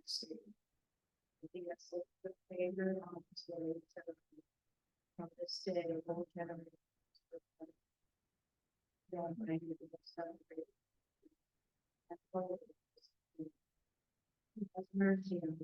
next year. I think that's the favor from this day, whole generation. Mercy and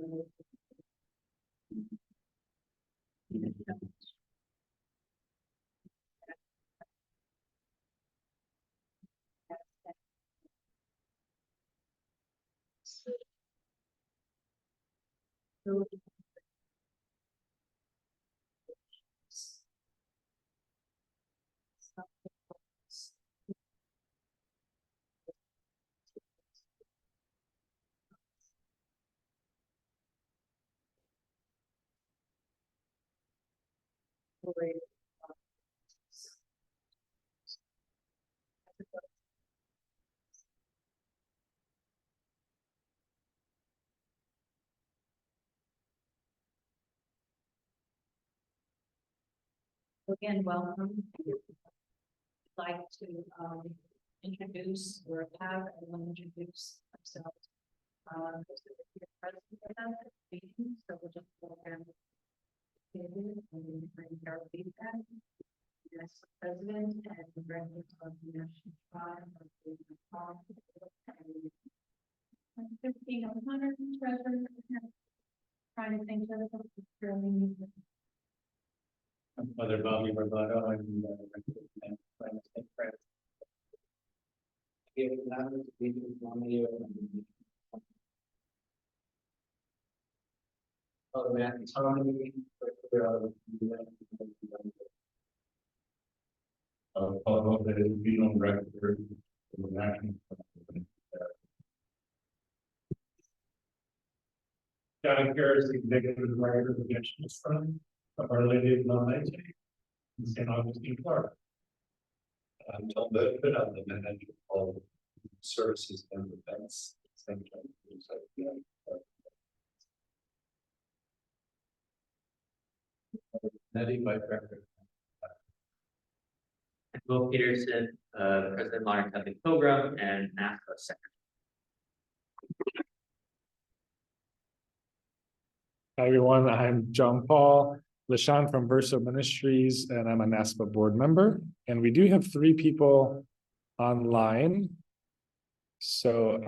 again, welcome. I'd like to introduce or have everyone introduce themselves. This is the president of the meeting, so we'll just go around and bring our feedback. Yes, president and the president of the National Shrine of the and 1500 treasure. Trying to think of it. Mother Bobby Barbado, I'm the that is being on record for the national. John Harris, executive director of the National Shrine of Our Lady of Valle in St. Augustine, Florida. I'm Tom Bedford, I'm the manager of services and events. Nettie, my director. Will Peterson, President of Modern Catholic Pilgrim and NASPA Secretary. Hi everyone, I'm John Paul LaShawn from Verso Ministries, and I'm a NASPA board member. And we do have 3 people online. So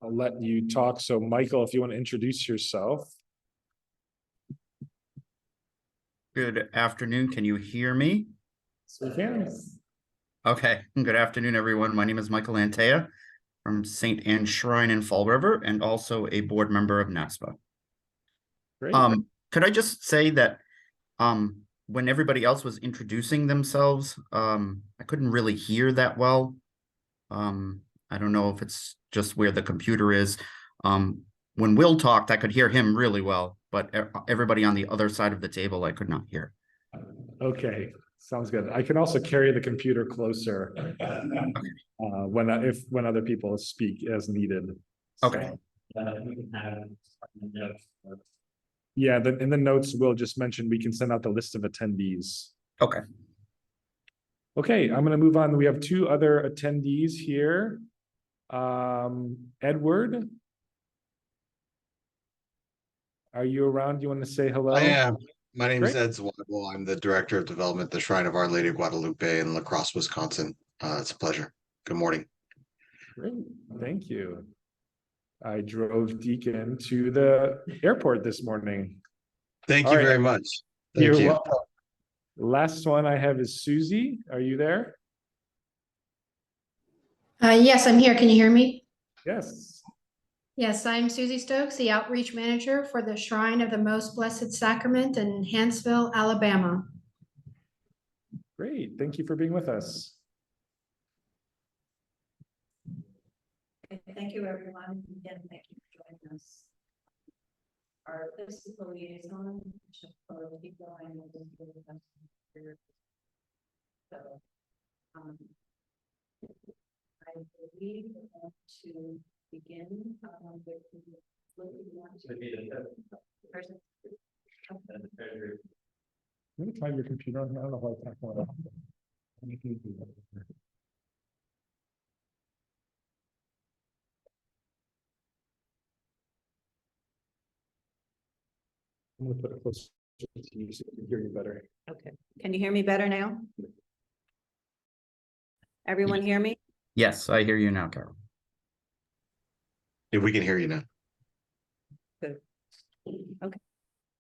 I'll let you talk. So Michael, if you want to introduce yourself. Good afternoon. Can you hear me? So we can. Okay. Good afternoon, everyone. My name is Michael Antea from St. Anne's Shrine in Fall River and also a board member of NASPA. Great. Could I just say that when everybody else was introducing themselves, I couldn't really hear that well. I don't know if it's just where the computer is. When Will talked, I could hear him really well, but everybody on the other side of the table, I could not hear. Okay, sounds good. I can also carry the computer closer when other people speak as needed. Okay. We can have notes. Yeah, in the notes, we'll just mention we can send out the list of attendees. Okay. Okay, I'm going to move on. We have 2 other attendees here. Edward, are you around? You want to say hello? I am. My name is Great. Ed Zweible. I'm the Director of Development at the Shrine of Our Lady of Guadalupe in La Crosse, Wisconsin. It's a pleasure. Good morning. Great, thank you. I drove Deacon to the airport this morning. Thank All you right. very much. You're Thank you. welcome. Last one I have is Susie. Are you there? Yes, I'm here. Can you hear me? Yes. Yes, I'm Susie Stokes, the Outreach Manager for the Shrine of the Most Blessed Sacrament in Hanceville, Alabama. Great. Thank you for being with us. Thank you, everyone. Again, thank you for joining us. Our physical liaison, for people I know is really here. So, I believe we want to begin with what we want to person. I'm going to try your computer on here. I don't know how to tackle it. I'm gonna put it closer to you so I can hear you better. Okay, can you hear me better now? Everyone hear me? Yes, I hear you now, Carol. Yeah, we can hear you now.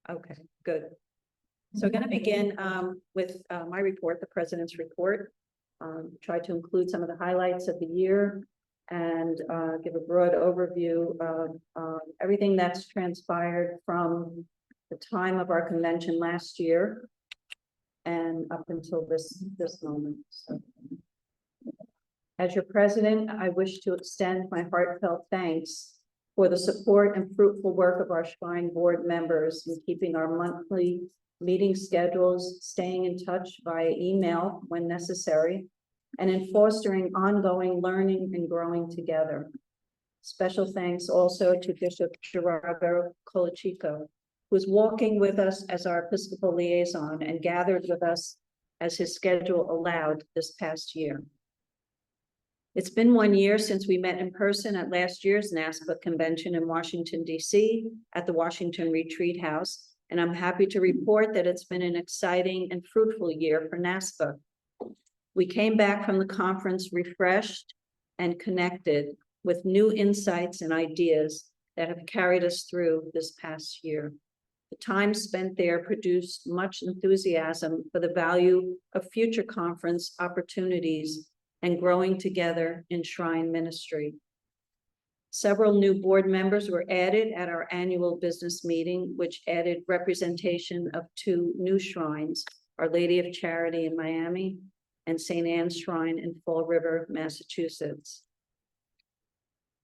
Okay, good. So I'm going to begin with my report, the president's report. Try to include some of the highlights of the year and give a broad overview of everything that's transpired from the time of our convention last year and up until this moment. So, as your president, I wish to extend my heartfelt thanks for the support and fruitful work of our Shrine Board members in keeping our monthly meeting schedules, staying in touch via email when necessary, and in fostering ongoing learning and growing together. Special thanks also to Bishop Gerardo Colachico, who is walking with us as our Episcopal liaison and gathered with us as his schedule allowed this past year. It's been 1 year since we met in person at last year's NASPA convention in Washington, D.C. at the Washington Retreat House, and I'm happy to report that it's been an exciting and fruitful year for NASPA. We came back from the conference refreshed and connected with new insights and ideas that have carried us through this past year. The time spent there produced much enthusiasm for the value of future conference opportunities and growing together in Shrine ministry. Several new board members were added at our annual business meeting, which added representation of 2 new shrines, Our Lady of Charity in Miami and St. Anne's Shrine in Fall River, Massachusetts.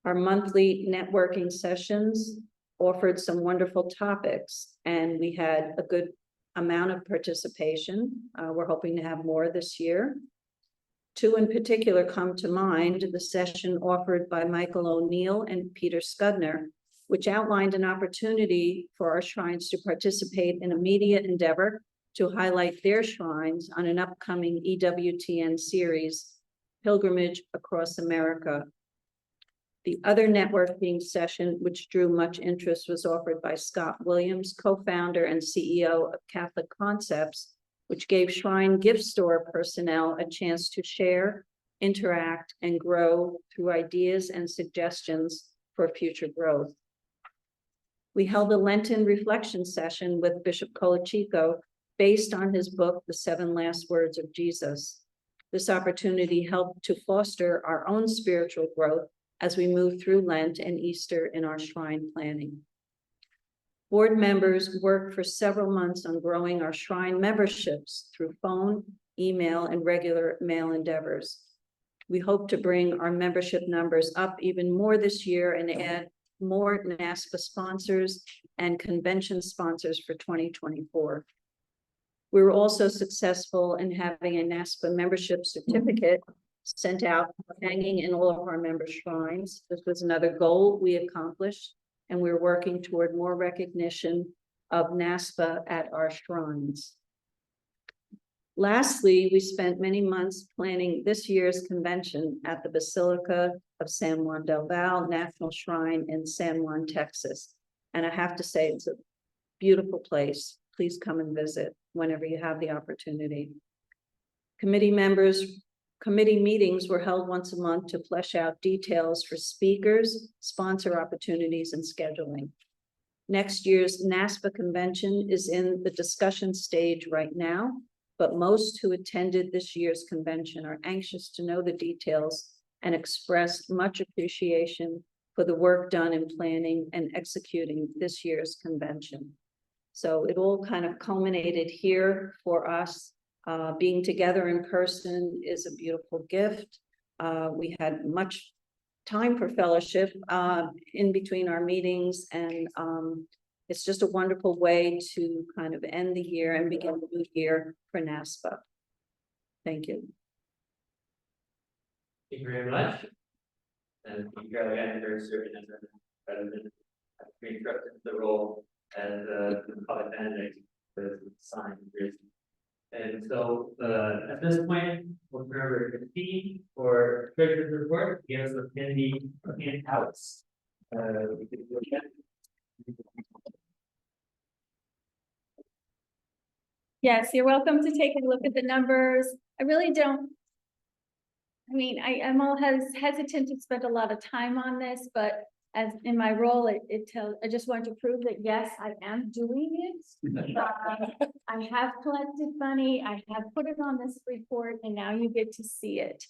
Our monthly networking sessions offered some wonderful topics, and we had a good amount of participation. We're hoping to have more this year. 2 in particular come to mind: the session offered by Michael O'Neill and Peter Scudner, which outlined an opportunity for our shrines to participate in a media endeavor to highlight their shrines on an upcoming EWTN series, Pilgrimage Across America. The other networking session, which drew much interest, was offered by Scott Williams, co-founder and CEO of Catholic Concepts, which gave Shrine gift store personnel a chance to share, interact, and grow through ideas and suggestions for future growth. We held a Lenten reflection session with Bishop Colachico based on his book, The 7 Last Words of Jesus. This opportunity helped to foster our own spiritual growth as we move through Lent and Easter in our shrine planning. Board members worked for several months on growing our shrine memberships through phone, email, and regular mail endeavors. We hope to bring our membership numbers up even more this year and add more NASPA sponsors and convention sponsors for 2024. We were also successful in having a NASPA membership certificate sent out, hanging in all of our member shrines. This was another goal we accomplished, and we're working toward more recognition of NASPA at our shrines. Lastly, we spent many months planning this year's convention at the Basilica of San Juan del Valle National Shrine in San Juan, Texas. And I have to say, it's a beautiful place. Please come and visit whenever you have the opportunity. Committee meetings were held once a month to flesh out details for speakers, sponsor opportunities, and scheduling. Next year's NASPA convention is in the discussion stage right now, but most who attended this year's convention are anxious to know the details and expressed much appreciation for the work done in planning and executing this year's convention. So it all kind of culminated here for us. Being together in person is a beautiful gift. We had much time for fellowship in between our meetings, and it's just a wonderful way to kind of end the year and begin the new year for NASPA. Thank you. Thank you very much. And thank you again for serving as a president. Being entrusted the role as the public benedict with sign. And so at this point, we'll turn over to Steve for treasurer's report. Give us the handouts. Yes, you're welcome to take a look at the numbers. I really don't. I mean, I'm all hesitant to spend a lot of time on this, but as in my role, it tells, I just want to prove that, yes, I am doing it. I have collected money, I have put it on this report, and now you get to see it.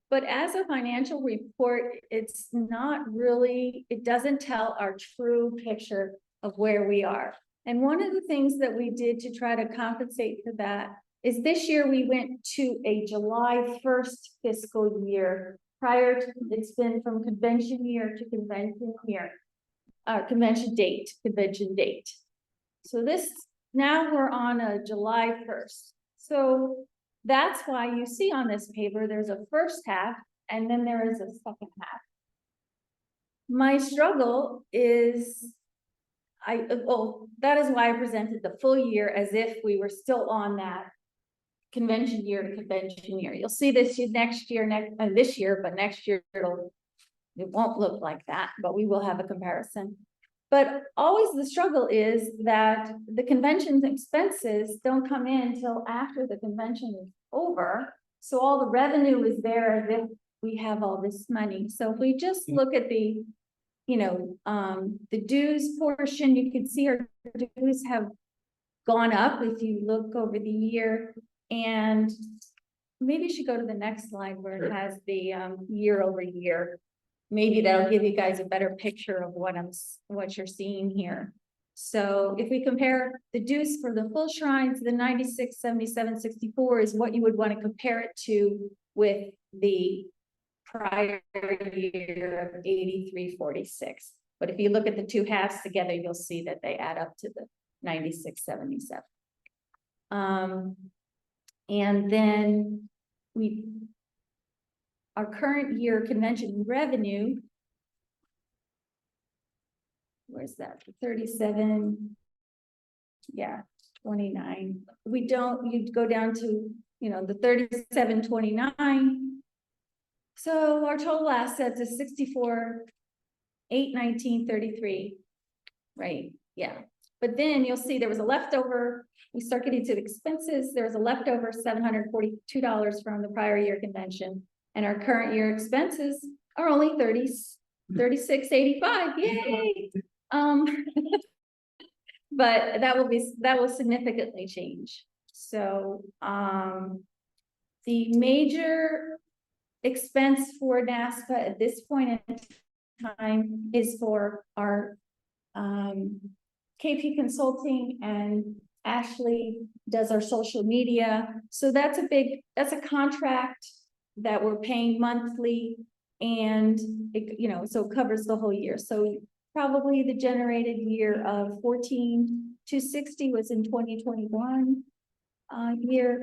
But as a financial report, it's not really, it doesn't tell our true picture of where we are. And one of the things that we did to try to compensate for that is this year we went to a July 1st fiscal year. Prior to, it's been from convention year to convention year, convention date. So this, now we're on a July 1st. So that's why you see on this paper, there's a first half and then there is a second half. My struggle is, that is why I presented the full year as if we were still on that convention year to convention year. You'll see this next year, this year, but next year it won't look like that, but we will have a comparison. But always the struggle is that the convention's expenses don't come in until after the convention is over. So all the revenue is there as if we have all this money. So if we just look at the, you know, the dues portion, you can see our dues have gone up if you look over the year. And maybe you should go to the next slide where it has the year over year. Maybe that'll give you guys a better picture of what you're seeing here. So if we compare the dues for the full shrine to the 96, 77, 64 is what you would want to compare it to with the prior year of 83, 46. But if you look at the two halves together, you'll see that they add up to the 96, 77. And then our current year convention revenue, where's that? 37, yeah, 29. We don't, you go down to, you know, the 3729. So our total assets is 64, 819, 33, right? Yeah. But then you'll see there was a leftover. We start getting to the expenses. There was a leftover $742 from the prior year convention. And our current year expenses are only $36.85. Yay! But that will significantly change. So the major expense for NASPA at this point in time is for our KP Consulting, and Ashley does our social media. So that's a contract that we're paying monthly, and it, you know, so it covers the whole year. So probably the generated year of 14,260 was in 2021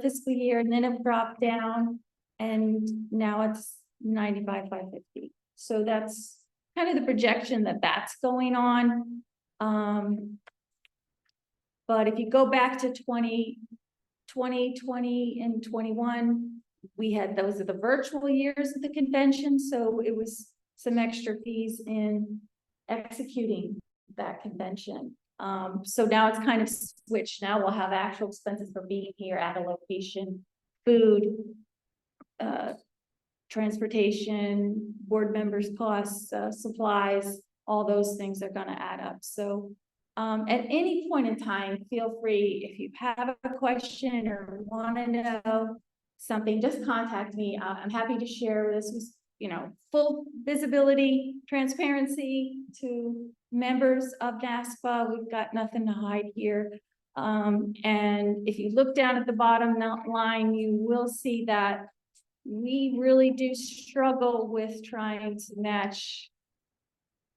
fiscal year, and then it dropped down, and now it's 95,550. So that's kind of the projection that's going on. But if you go back to 2020 and 21, we had, those are the virtual years of the convention. So it was some extra fees in executing that convention. So now it's kind of switched. Now we'll have actual expenses for being here at a location, food, transportation, board members' costs, supplies, all those things are going to add up. So at any point in time, feel free, if you have a question or want to know something, just contact me. I'm happy to share this with, you know, full visibility, transparency to members of NASPA. We've got nothing to hide here. And if you look down at the bottom line, you will see that we really do struggle with trying to match,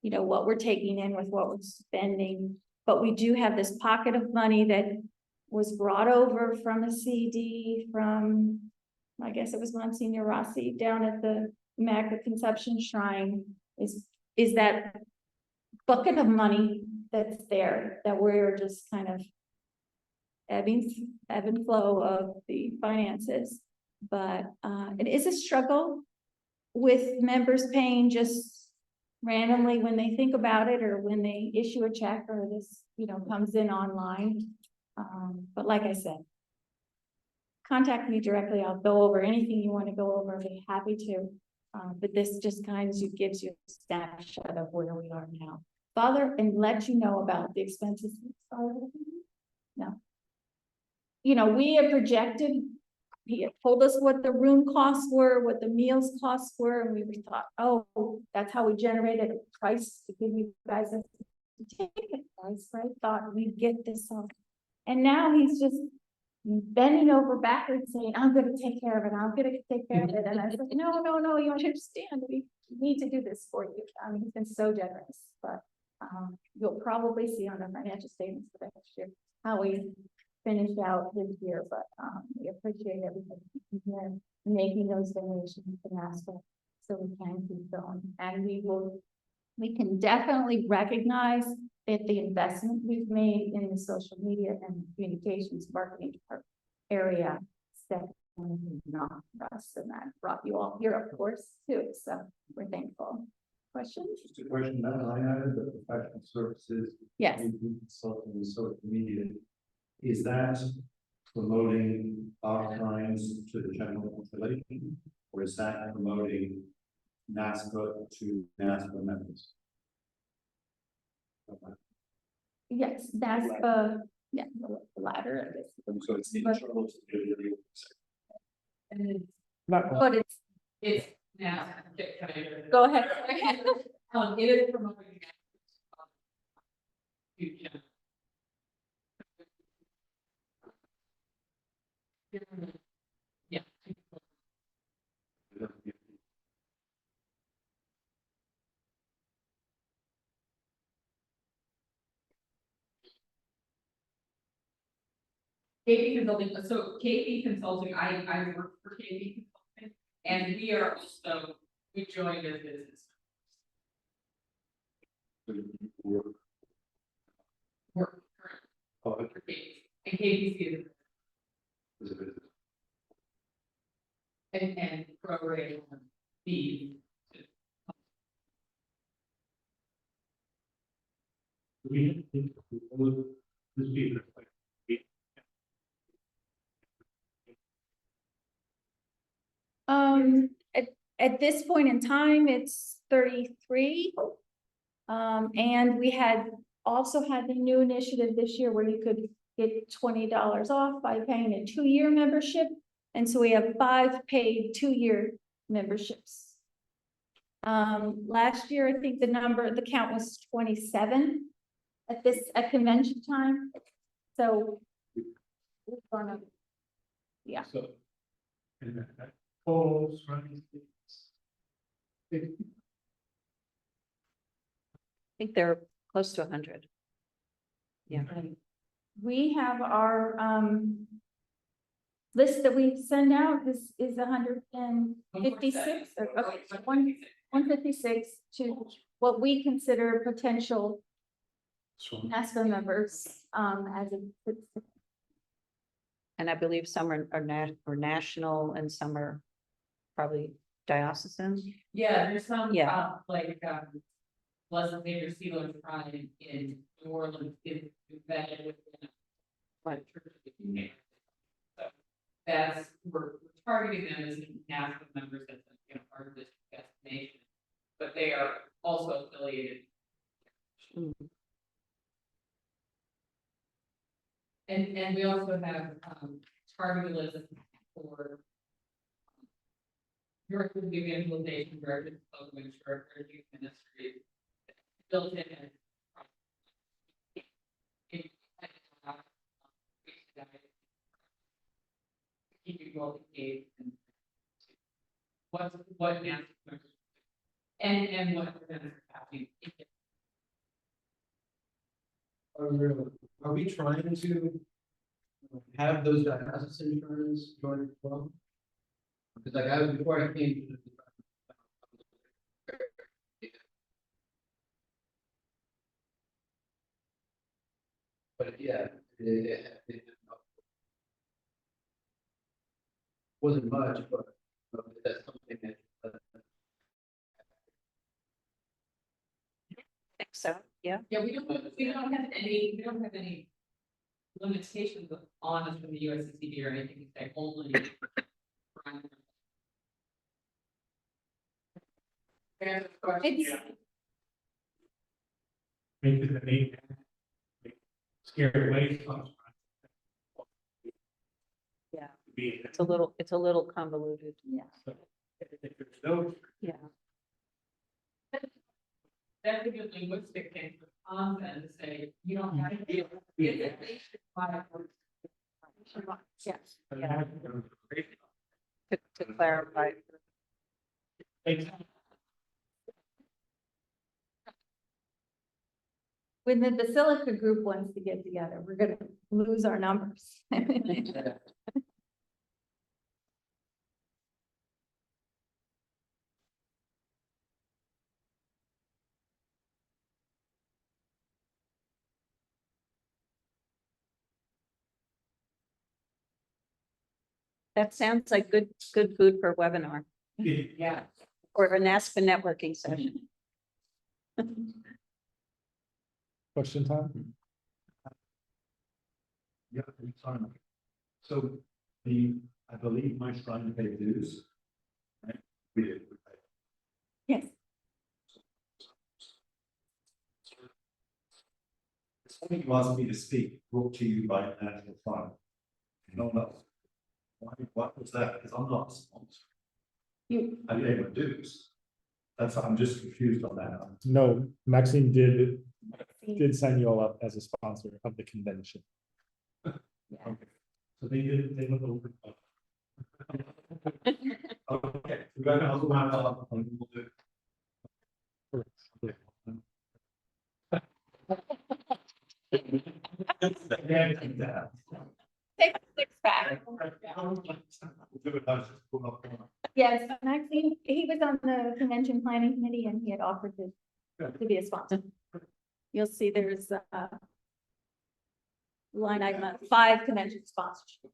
you know, what we're taking in with what we're spending. But we do have this pocket of money that was brought over from a CD from, I guess it was Monsignor Rossi down at the Immaculate Conception Shrine, is that bucket of money that's there that we're just kind of ebb and flow of the finances. But it is a struggle with members paying just randomly when they think about it, or when they issue a check, or this, you know, comes in online. But like I said, contact me directly. I'll go over anything you want to go over. I'll be happy to. But this just kind of gives you a snapshot of where we are now. Father, and let you know about the expenses. No. You know, we have projected, he had told us what the room costs were, what the meals costs were, and we thought, oh, that's how we generated a price to give you guys a ticket price, right? Thought we'd get this off. And now he's just bending over backwards saying, I'm gonna take care of it, I'm gonna take care of it. And I said, no, you understand, we need to do this for you. I mean, he's been so generous, but you'll probably see on the financial statements for next year how we finished out this year, but we appreciate everything and making those donations to NASPA so we can keep going. And we can definitely recognize that the investment we've made in the social media and communications marketing area is definitely not for us, and that brought you all here, of course, too. So we're thankful. Questions? Just a question, that line item, the professional services. Yes. Consulting and social media, is that promoting our clients to the general population, or is that promoting NASPA to NASPA members? Okay. Yes, that's yeah, the latter, I guess. So it's the But- internal to the And Not But it's now. go ahead. It is promoting. Yeah. KP Consulting, so KP Consulting, I work for KP Consulting, and we are also, we joined as business. Work currently for KP, and KPC is and prorated fees. We this be At this point in time, it's 33. And we had also had the new initiative this year where you could get $20 off by paying a 2-year membership. And so we have 5 paid 2-year memberships. Last year, I think the count was 27 at convention time. So we're gonna, yeah. So. Polls, running. I think they're close to 100. Yeah. We have our list that we send out is 156 or 156 to what we consider potential NASPA members as a. And I believe some are national and some are probably diocesan. Yeah, there's some, Yeah. Blessed Savior Sealer Shrine in New Orleans is embedded within a church. So that's, we're targeting them as NASPA members as part of this destination, but they are also affiliated. And we also have targeted lists for director of evangelization, director of program, director of youth ministry, built in as keep you well engaged and what now and what events are happening. Are we trying to have those diocesan insurance join the club? Because like before I came to but yeah, it wasn't much, but that's something that I think so, yeah. Yeah, we don't have any limitations on us from the USCCB or anything, they only. It's, Maybe the name. Scared away from. Yeah. Be. It's a little convoluted. yeah. If there's no. Yeah. That's a good linguistic thing for content to say, you don't have to be. Yes. Yeah. To clarify. When the Basilica group wants to get together, we're gonna lose our numbers. That sounds like good food for a webinar Yeah. or a NASPA networking session. Question time? Yeah, anytime. So I believe my shrine paid dues. Right? We did. Yes. Something you asked me to speak, brought to you by National Fund. No, no. What was that? Because I'm not a sponsor. I gave my dues. I'm just confused on that. No, Maxine did sign you all up as a sponsor of the convention. Okay. So they look a little bit. Okay. We're going to also want to. Take a six pack. Yes, Maxine, he was on the convention planning committee and he had offered to be a sponsor. You'll see there's line item 5 convention sponsorship.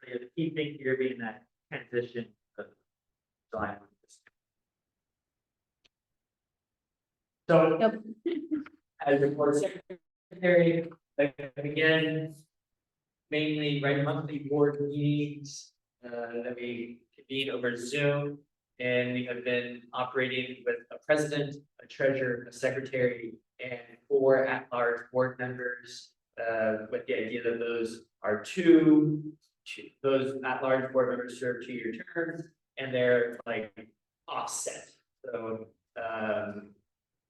The key thing here being that transition of July. So, Yep. as a board secretary, again, mainly monthly board meetings that we convene over Zoom. And we have been operating with a president, a treasurer, a secretary, and 4 at-large board members. With the idea that those are those at-large board members serve 2-year terms, and they're like offset. So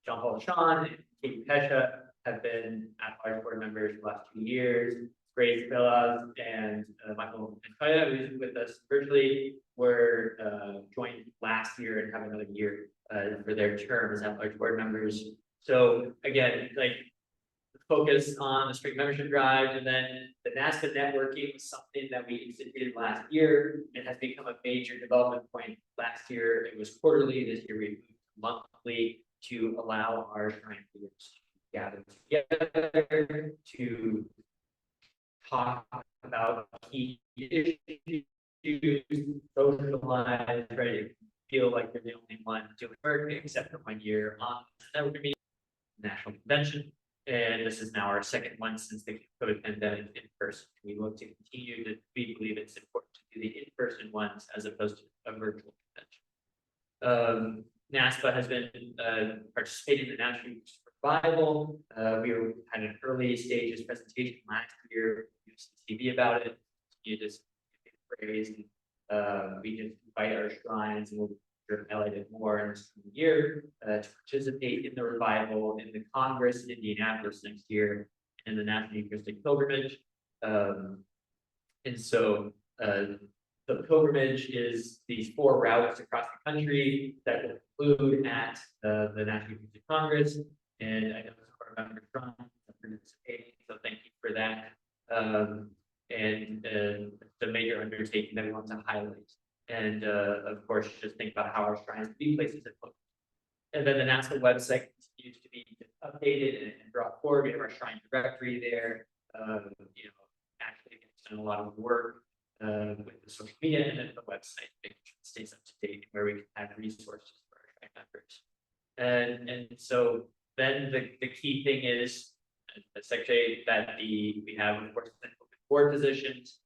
John Paul Sean and Katie Pesha have been at-large board members for the last 2 years. Grace Villas and Michael Montoya, who's with us virtually, were joined last year and have another year for their term as at-large board members. So again, like the focus on the spring membership drive, and then the NASPA networking was something that we instituted last year and has become a major development point. Last year it was quarterly. This year we moved monthly to allow our shrine leaders to gather together to talk about key issues, socialize, right? Feel like they're the only one doing work, except for 1 year on the networking meeting, national convention. And this is now our second one since the COVID pandemic in person. We look to continue to, we believe it's important to do the in-person ones as opposed to a virtual convention. NASPA has been participating in the National Youth Revival. We had an early stages presentation last year, TV about it. You just praise. We just invite our shrines, and we'll highlight it more in this year to participate in the revival in the Congress in Indianapolis next year, and the National Eucharistic Pilgrimage. And so the pilgrimage is these 4 routes across the country that will include at the National Eucharistic Congress. And I know some of our members are participating, so thank you for that. And it's a major undertaking that we want to highlight. And of course, just think about how our shrines can be places of hope. And then the NASPA website continues to be updated and brought forward. We have our shrine directory there. You know, actually done a lot of work with the social media and then the website, making sure it stays up to date, where we can add resources for our members. And so then the key thing is, the secretary, that we have, of course, board positions,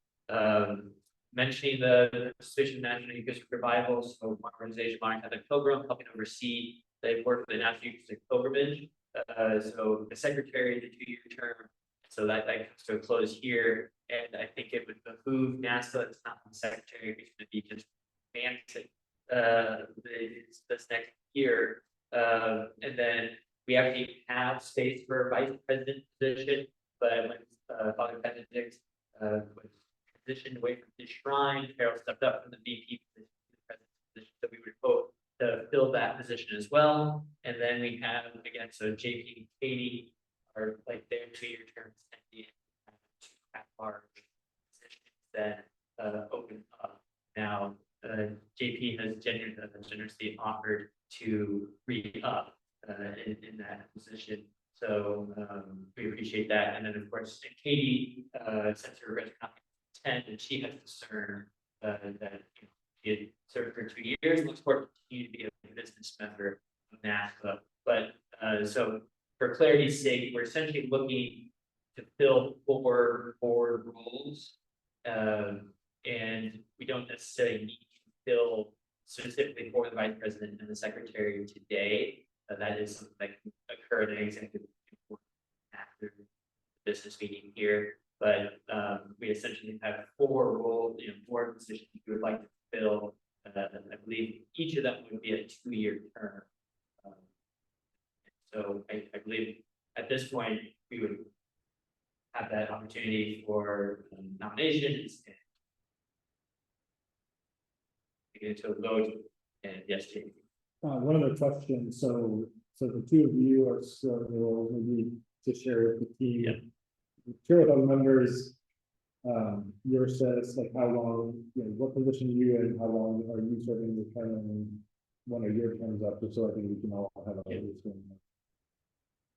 mentioning the position of National Eucharistic Revival, so organization monitoring the pilgrim, helping oversee the work for the National Eucharistic Pilgrimage. So the secretary, the 2-year term, so that comes to a close here, and I think it would behoove NASPA, it's not the secretary, who's going to be just advancing this next year. And then we actually have space for a vice president position, but when Father Benedict was transitioned away from his shrine, Carol stepped up from the VP position to the president position, so we would hope to fill that position as well. And then we have, again, so JP and Katie are like their 2-year terms at the end, two at-large positions that open up now. JP has generously offered to re-up in that position. So we appreciate that. And then of course, Katie, since her registered 10, and she has discerned that she had served for 2 years, looks forward to continue to be a business member of NASPA. But so for clarity's sake, we're essentially looking to fill 4 board roles. And we don't necessarily need to fill specifically for the vice president and the secretary today. That is something that can occur in an executive after the business meeting here. But we essentially have 4 roles, 4 positions we would like to fill. I believe each of them would be a 2-year term. So I believe at this point we would have that opportunity for nominations and get into a vote. And yes, Jamie. One other question, so the 2 of you are still maybe to share with the team. Yeah. Share with other members, your status, like how long, what position are you in, how long are you serving the term, and when are your terms up, just so I think we can all have a understanding of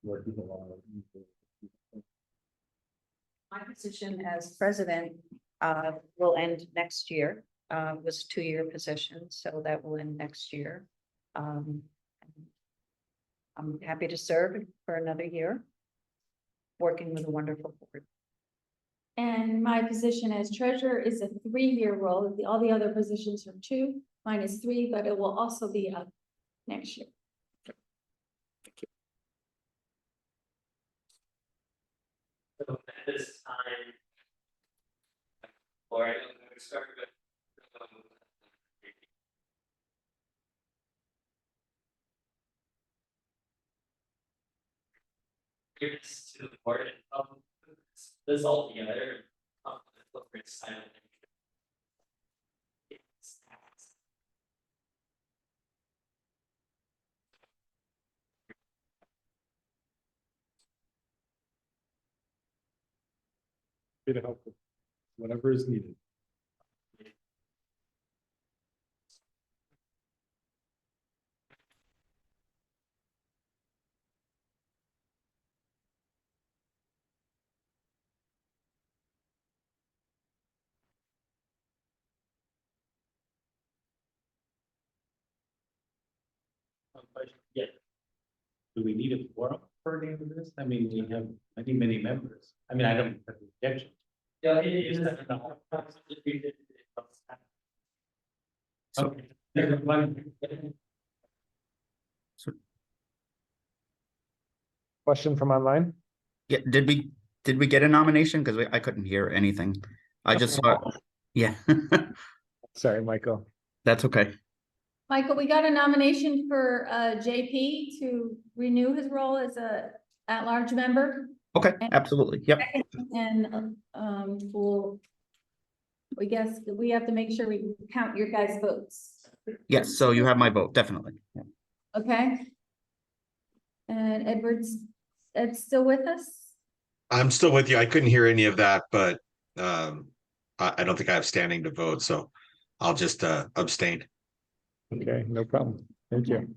where people are. My position as president will end next year. Was a 2-year position, so that will end next year. I'm happy to serve for another year, working with a wonderful board. And my position as treasurer is a 3-year role. All the other positions are 2, mine is 3, but it will also be up next year. So at this time, Laura, I'm going to start with to the board and this all together. Silent. Be to help with whatever is needed. Yeah. Do we need a quorum for any of this? I mean, we have many members. I mean, I don't have an objection. Yeah, it is. So, everybody. Question from online? Yeah, did we get a nomination? Because I couldn't hear anything. I just saw, yeah. Sorry, Michael. That's okay. Michael, we got a nomination for JP to renew his role as a at-large member. Okay, absolutely. Yep. And we guess we have to make sure we count your guys' votes. Yes, so you have my vote, definitely. Yeah. Okay. And Ed's still with us? I'm still with you. I couldn't hear any of that, but I don't think I have standing to vote, so I'll just abstain. Okay, no problem. Thank you.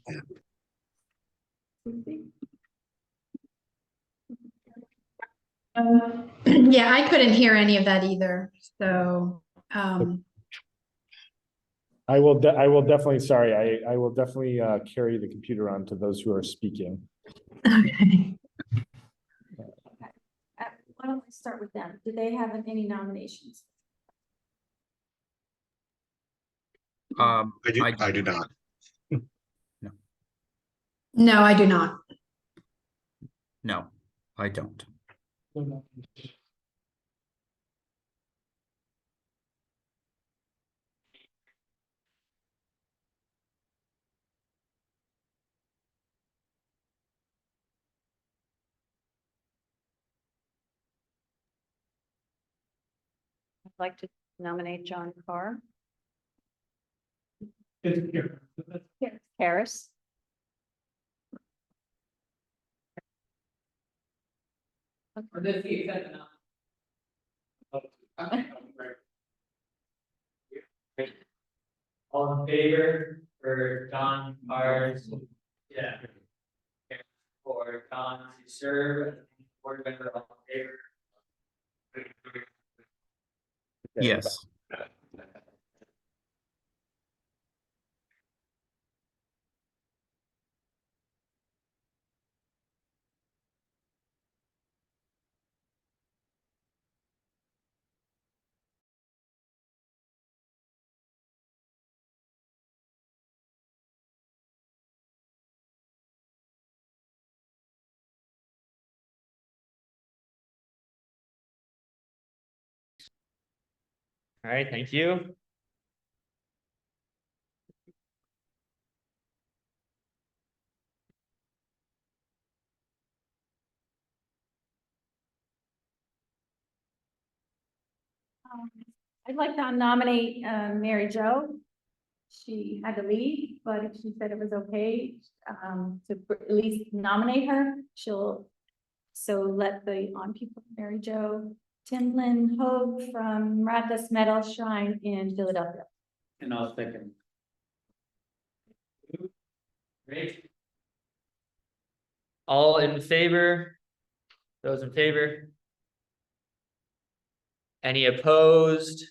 Yeah, Yeah, I couldn't hear any of that either, so, I will definitely, sorry, I will definitely carry the computer on to those who are speaking. okay. Why don't we start with them? Do they have any nominations? I do not. No, I do not. No, I don't. I'd like to nominate John Carr. Harris. Or does he accept the All in favor for John Carr's, yeah. For John to serve as board member, all in favor? Yes. All right, thank you. I'd like to nominate Mary Jo. She had to leave, but if she said it was okay to at least nominate her, she'll so let the on people, Mary Jo Timlin Hogue from Miraculous Metal Shrine in Philadelphia. And I was thinking, Great. All in favor? Those in favor? Any opposed?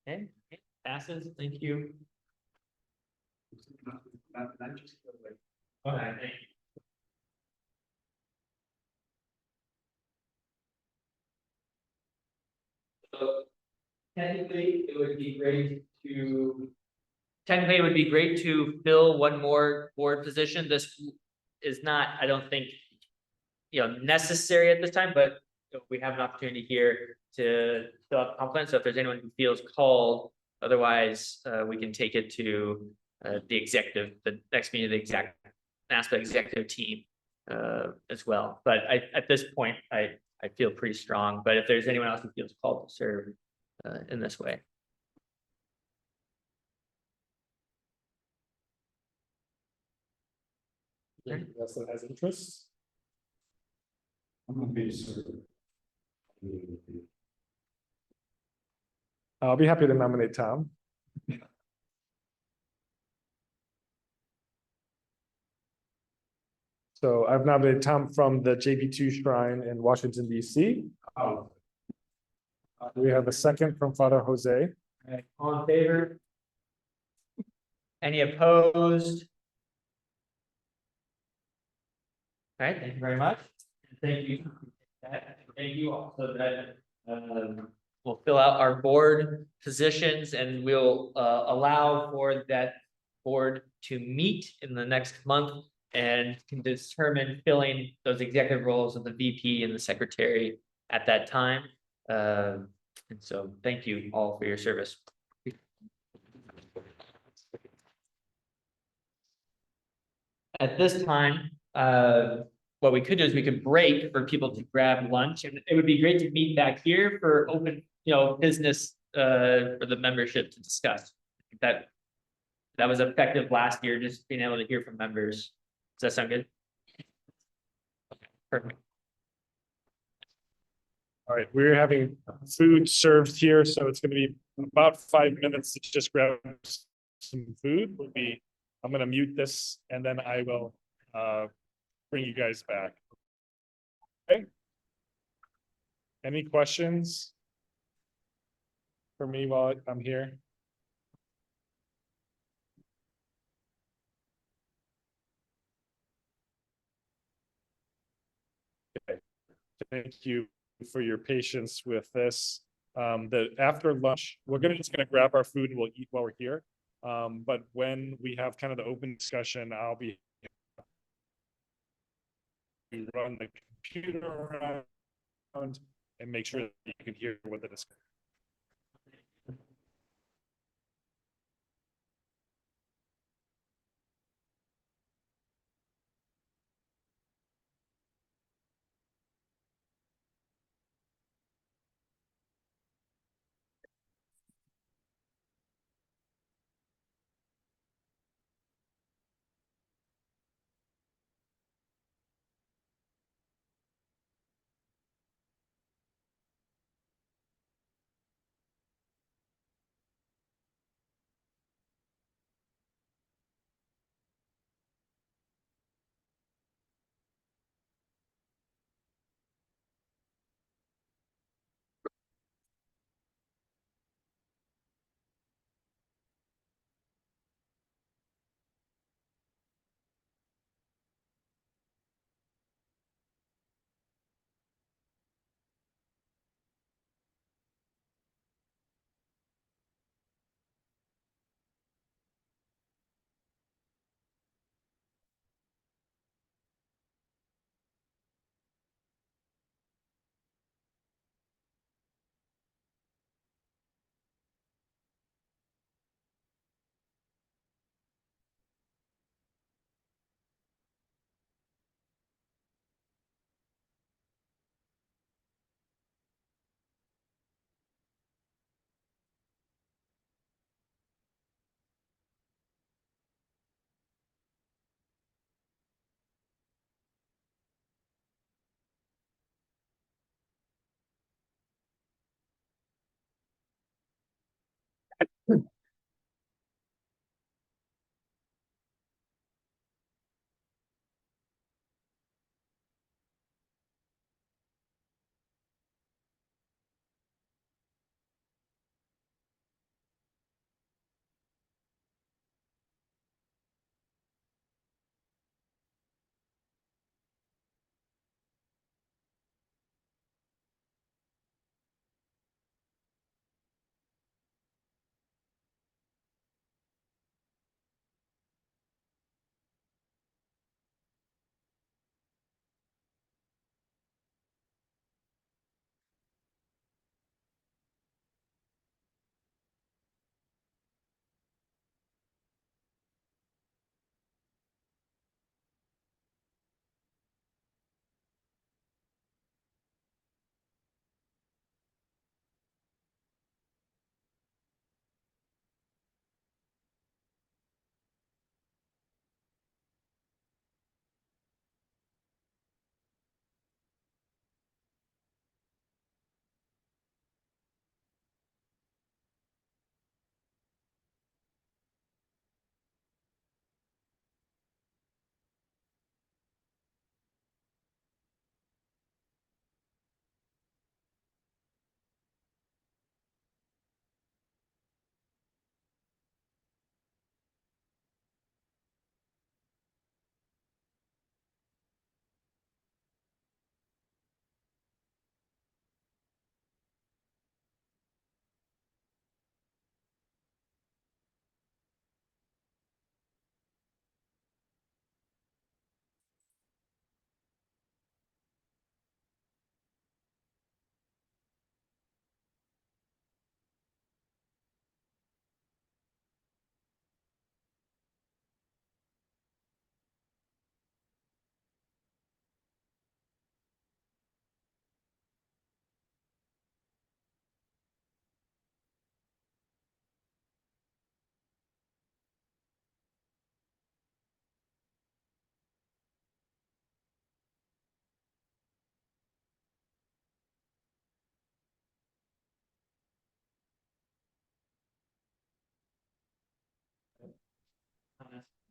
Okay, passes, thank you. All right, thank you. So technically, it would be great to. Technically, it would be great to fill one more board position. This is not, I don't think, necessary at this time, but we have an opportunity here to fill out the complement. So if there's anyone who feels called, otherwise, we can take it to the next meeting of the NASPA executive team as well. But at this point, I feel pretty strong. But if there's anyone else who feels called to serve in this way. Anyone else that has interest? I'll be happy to nominate Tom. So I've nominated Tom from the JP2 Shrine in Washington, DC. We have a second from Father Jose. All in favor? Any opposed? All right, thank you very much. Thank you. Thank you all. So that we'll fill out our board positions and we'll allow for that board to meet in the next month and can determine filling those executive roles of the VP and the secretary at that time. And so thank you all for your service. At this time, what we could do is we could break for people to grab lunch, and it would be great to meet back here for open, business for the membership to discuss. That was effective last year, just being able to hear from members. Does that sound good? Okay, perfect. All right, we're having food served here, so it's going to be about 5 minutes to just grab some food. I'm going to mute this and then I will bring you guys back. Okay. Any questions? For me while I'm here? Okay. Thank you for your patience with this. After lunch, we're just gonna grab our food and we'll eat while we're here. But when we have kind of the open discussion, I'll be run the computer around and make sure that you can hear what the discussion.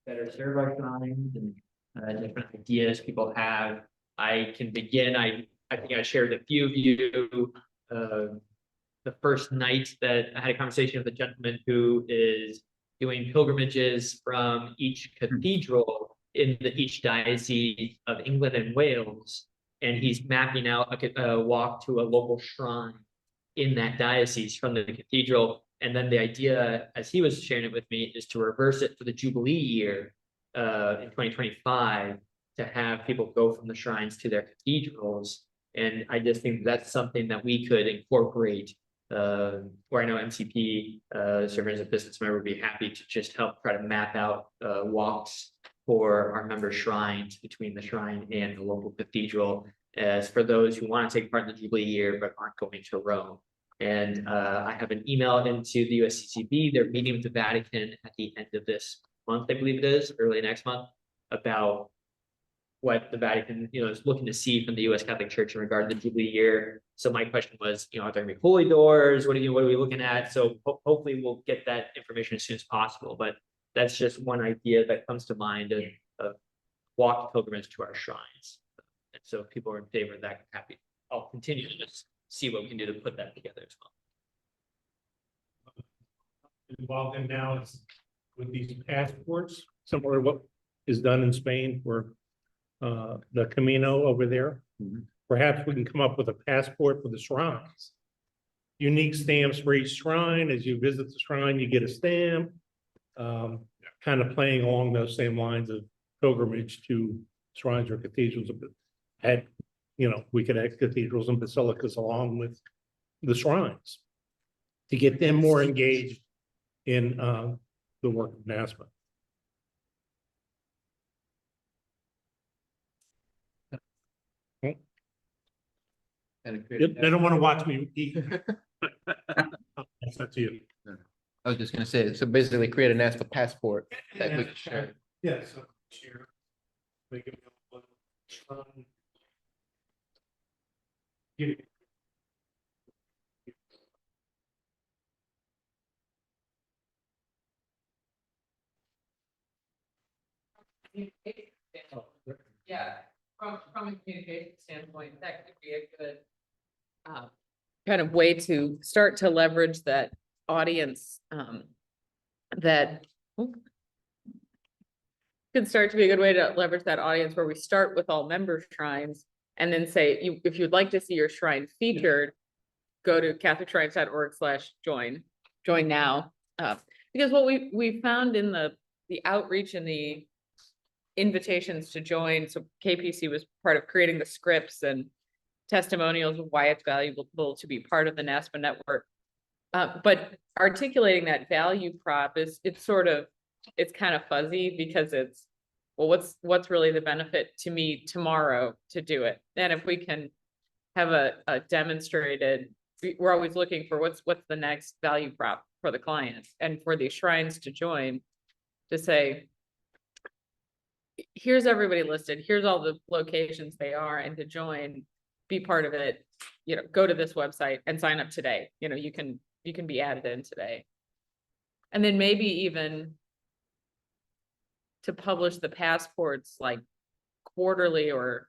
Better serve our shrines and different ideas people have. I can begin. I I think I shared a few of you, the first night that I had a conversation with a gentleman who is doing pilgrimages from each cathedral in each diocese of England and Wales. And he's mapping out a walk to a local shrine in that diocese from the cathedral. And then the idea, as he was sharing it with me, is to reverse it for the Jubilee year in 2025, to have people go from the shrines to their cathedrals. And I just think that's something that we could incorporate, where I know MCP, serving as a business member, would be happy to just help try to map out walks for our member shrines between the shrine and the local cathedral, as for those who want to take part in the Jubilee year but aren't going to Rome. And I have an email into the USCCB. They're meeting with the Vatican at the end of this month, I believe it is, early next month, about what the Vatican, is looking to see from the U.S. Catholic Church in regard to the Jubilee year. So my question was, are there gonna be holy doors? What are we looking at? So hopefully we'll get that information as soon as possible. But that's just one idea that comes to mind of walk pilgrimage to our shrines. And so if people are in favor of that, I'm happy. I'll continue to just see what we can do to put that together as well. Involved in now is with these passports, similar to what is done in Spain for the Camino over there. Perhaps we can come up with a passport for the shrines. Unique stamps for each shrine. As you visit the shrine, you get a stamp. Kind of playing along those same lines of pilgrimage to shrines or cathedrals. We could have cathedrals and basilicas along with the shrines to get them more engaged in the work of NASPA. They don't want to watch me eat. That's up to you. I was just gonna say, so basically create a NASPA passport that we can share. Yeah, so share. Make it available. Get it. Yeah, from a communication standpoint, that could be a good kind of way to start to leverage that audience, that could start to be a good way to leverage that audience, where we start with all member shrines and then say, if you'd like to see your shrine featured, go to catholicshrines.org/join now. Because what we found in the outreach and the invitations to join, so KPC was part of creating the scripts and testimonials of why it's valuable to be part of the NASPA network. But articulating that value prop it's kind of fuzzy, because it's, well, what's really the benefit to me tomorrow to do it? And if we can have a demonstrated, we're always looking for what's the next value prop for the client and for these shrines to join, to say, here's everybody listed, here's all the locations they are, and to join, be part of it, go to this website and sign up today. You can be added in today. And then maybe even to publish the passports like quarterly, or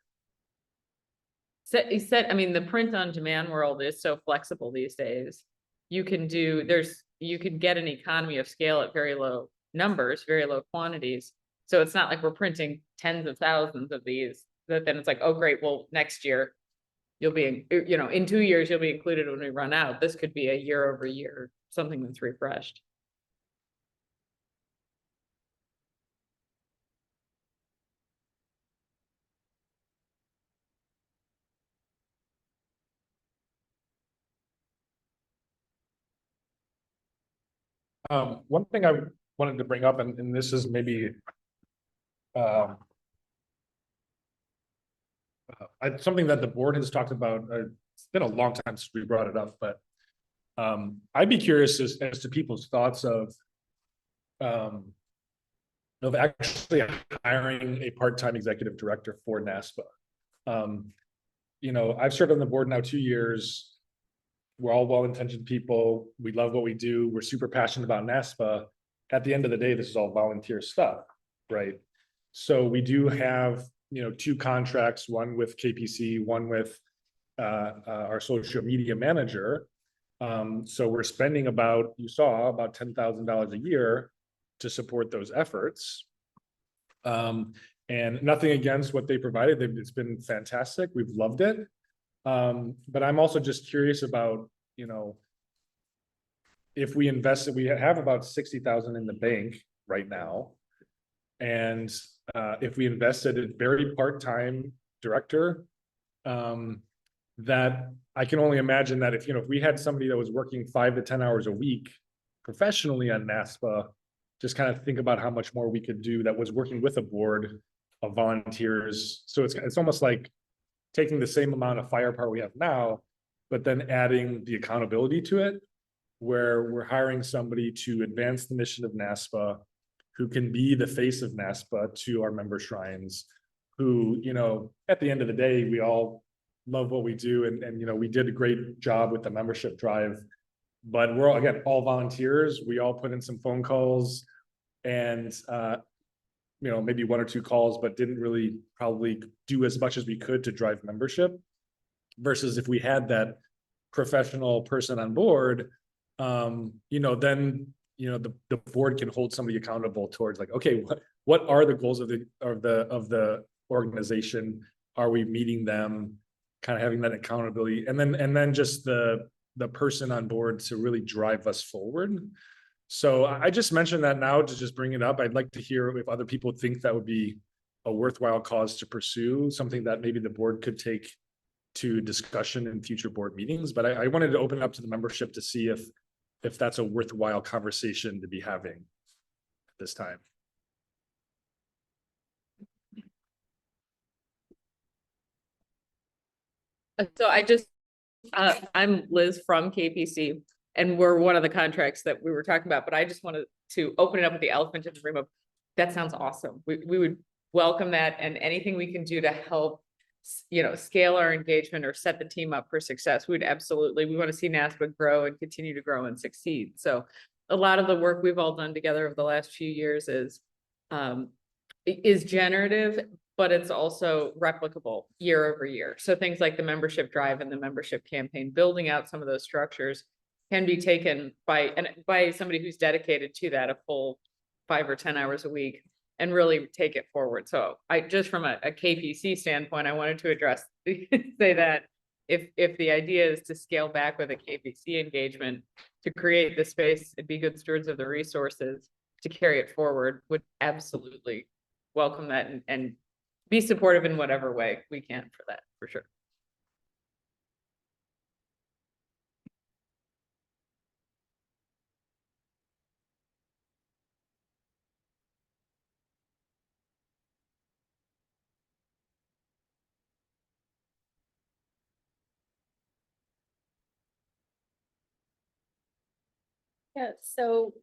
the print on demand world is so flexible these days. You can get an economy of scale at very low numbers, very low quantities. So it's not like we're printing tens of thousands of these, that then it's like, oh, great, well, next year you'll be, in 2 years, you'll be included when we run out. This could be a year over year, something that's refreshed. One thing I wanted to bring up, and this is maybe something that the board has talked about. It's been a long time since we brought it up, but I'd be curious as to people's thoughts of actually hiring a part-time executive director for NASPA. I've served on the board now 2 years. We're all well-intentioned people. We love what we do. We're super passionate about NASPA. At the end of the day, this is all volunteer stuff, right? So we do have, 2 contracts, one with KPC, one with our social media manager. So we're spending about, you saw, about $10,000 a year to support those efforts. And nothing against what they provided. It's been fantastic. We've loved it. But I'm also just curious about, you know, if we invested, we have about 60,000 in the bank right now. And if we invested in very part-time director, that I can only imagine that if, you know, if we had somebody that was working 5 to 10 hours a week professionally on NASPA, just kind of think about how much more we could do that was working with a board of volunteers. So it's almost like taking the same amount of firepower we have now, but then adding the accountability to it, where we're hiring somebody to advance the mission of NASPA, who can be the face of NASPA to our member shrines, who, you know, at the end of the day, we all love what we do. And you know, we did a great job with the membership drive, but we're all, again, all volunteers. We all put in some phone calls and, you know, maybe 1 or 2 calls, but didn't really probably do as much as we could to drive membership. Versus if we had that professional person on board, you know, then, you know, the board can hold somebody accountable towards like, okay, what are the goals of the organization? Are we meeting them? Kind of having that accountability, and then just the person on board to really drive us forward. So I just mentioned that now to just bring it up. I'd like to hear if other people think that would be a worthwhile cause to pursue, something that maybe the board could take to discussion in future board meetings. But I wanted to open it up to the membership to see if that's a worthwhile conversation to be having at this time. So I'm Liz from KPC, and we're one of the contracts that we were talking about, but I just wanted to open it up with the elephant in the room of, that sounds awesome. We would welcome that, and anything we can do to help, you know, scale our engagement or set the team up for success. We want to see NASPA grow and continue to grow and succeed. So a lot of the work we've all done together over the last few years is generative, but it's also replicable year over year. So things like the membership drive and the membership campaign, building out some of those structures can be taken by somebody who's dedicated to that a full 5 or 10 hours a week and really take it forward. So I just from a KPC standpoint, I wanted to address, say that if the idea is to scale back with a KPC engagement to create the space and be good stewards of the resources to carry it forward, would absolutely welcome that and be supportive in whatever way we can for that, for sure. Yeah, so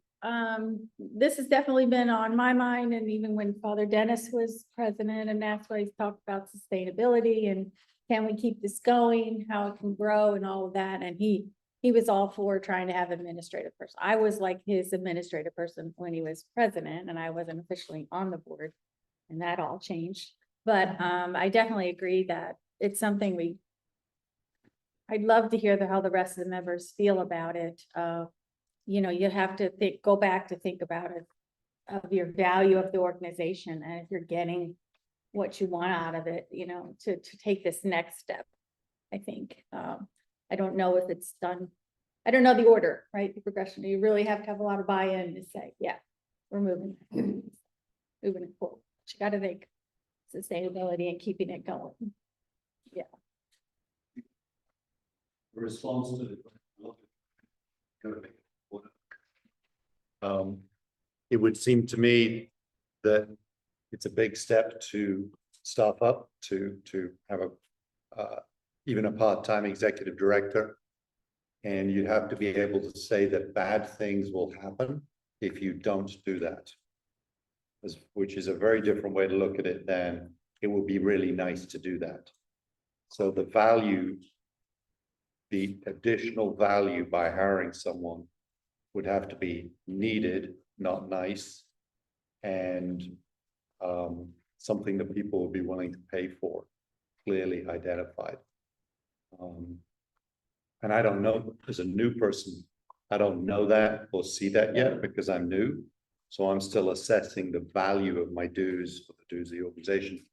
this has definitely been on my mind, and even when Father Dennis was president, and that's why he's talked about sustainability and can we keep this going, how it can grow and all of that. And he was all for trying to have an administrative person. I was like his administrative person when he was president, and I wasn't officially on the board, and that all changed. But I definitely agree that it's something I'd love to hear how the rest of the members feel about it. You know, you have to go back to think about it, of your value of the organization, and if you're getting what you want out of it, you know, to take this next step. I think, I don't know if it's done. I don't know the order, right? The progression. You really have to have a lot of buy-in to say, yeah, we're moving it forward. You got to think sustainability and keeping it going. Yeah. Response to the it would seem to me that it's a big step to staff up to have even a part-time executive director, and you'd have to be able to say that bad things will happen if you don't do that, which is a very different way to look at it than it would be really nice to do that. So the additional value by hiring someone would have to be needed, not nice, and something that people would be willing to pay for, clearly identified. And I don't know, as a new person, I don't know that or see that yet because I'm new. So I'm still assessing the value of my dues, for the dues of the organization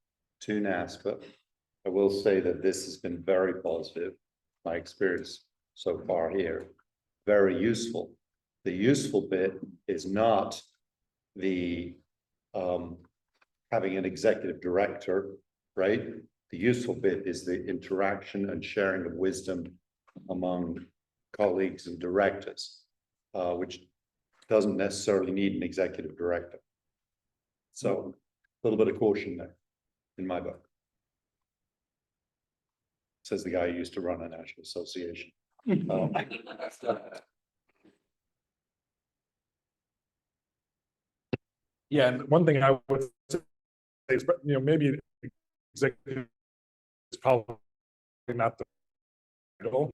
to NASPA. I will say that this has been very positive, my experience so far here, very useful. The useful bit is not the having an executive director, right? The useful bit is the interaction and sharing of wisdom among colleagues and directors, which doesn't necessarily need an executive director. So a little bit of caution there in my book. Says the guy who used to run a national association. Yeah, and one thing I would say is, maybe executive is probably not the goal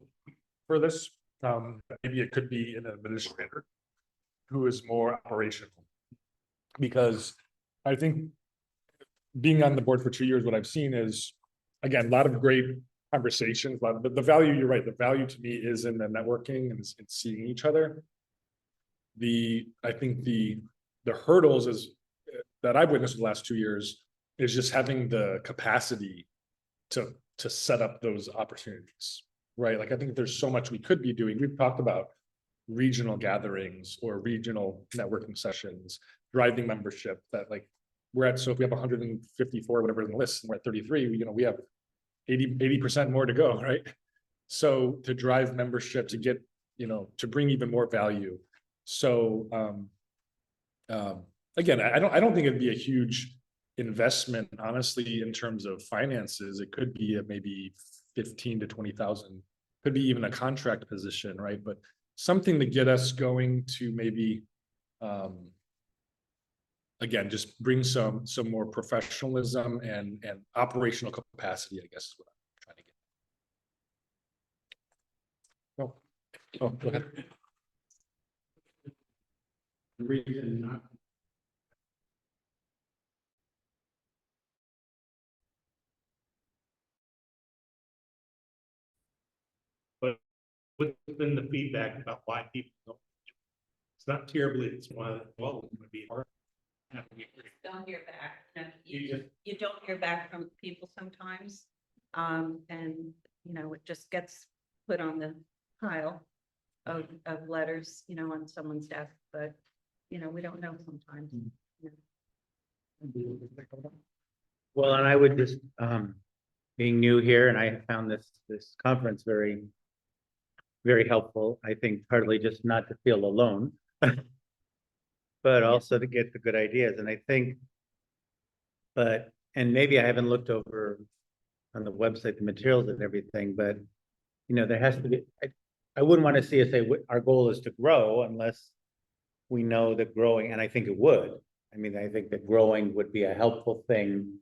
for this. Maybe it could be an administrator who is more operational. Because I think being on the board for 2 years, what I've seen is, again, a lot of great conversations, but the value, you're right, the value to me is in the networking and seeing each other. I think the hurdles that I've witnessed in the last 2 years is just having the capacity to set up those opportunities, right? Like, I think there's so much we could be doing. We've talked about regional gatherings or regional networking sessions, driving membership that, like, so if we have 154, whatever in the list, and we're at 33, we have 80% more to go, right? So to drive membership, to get, to bring even more value. So again, I don't think it'd be a huge investment, honestly, in terms of finances. It could be maybe 15 to 20,000, could be even a contract position, right? But something to get us going to maybe again, just bring some more professionalism and operational capacity, I guess is what I'm trying to get. Oh, go ahead. But what's been the feedback about why people don't? It's not terribly, it's one, well, it would be hard. Don't hear back. You don't hear back from people sometimes. And, it just gets put on the pile of letters, on someone's desk, but, we don't know sometimes. Well, and I would just, being new here, and I found this conference very, very helpful. I think partly just not to feel alone, but also to get the good ideas. And I think, and maybe I haven't looked over on the website, the materials and everything, but, there has to be, I wouldn't want to see us say our goal is to grow unless we know that growing, and I think it would. I mean, I think that growing would be a helpful thing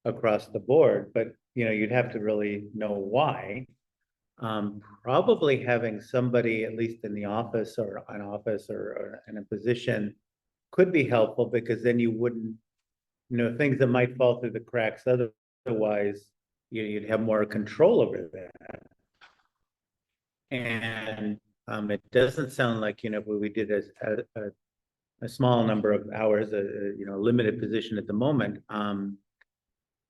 across the board, but, you'd have to really know why. Probably having somebody, at least in the office or an office or in a position, could be helpful, because then you wouldn't, things that might fall through the cracks otherwise, you'd have more control over that. And it doesn't sound like, what we did as a small number of hours, a limited position at the moment.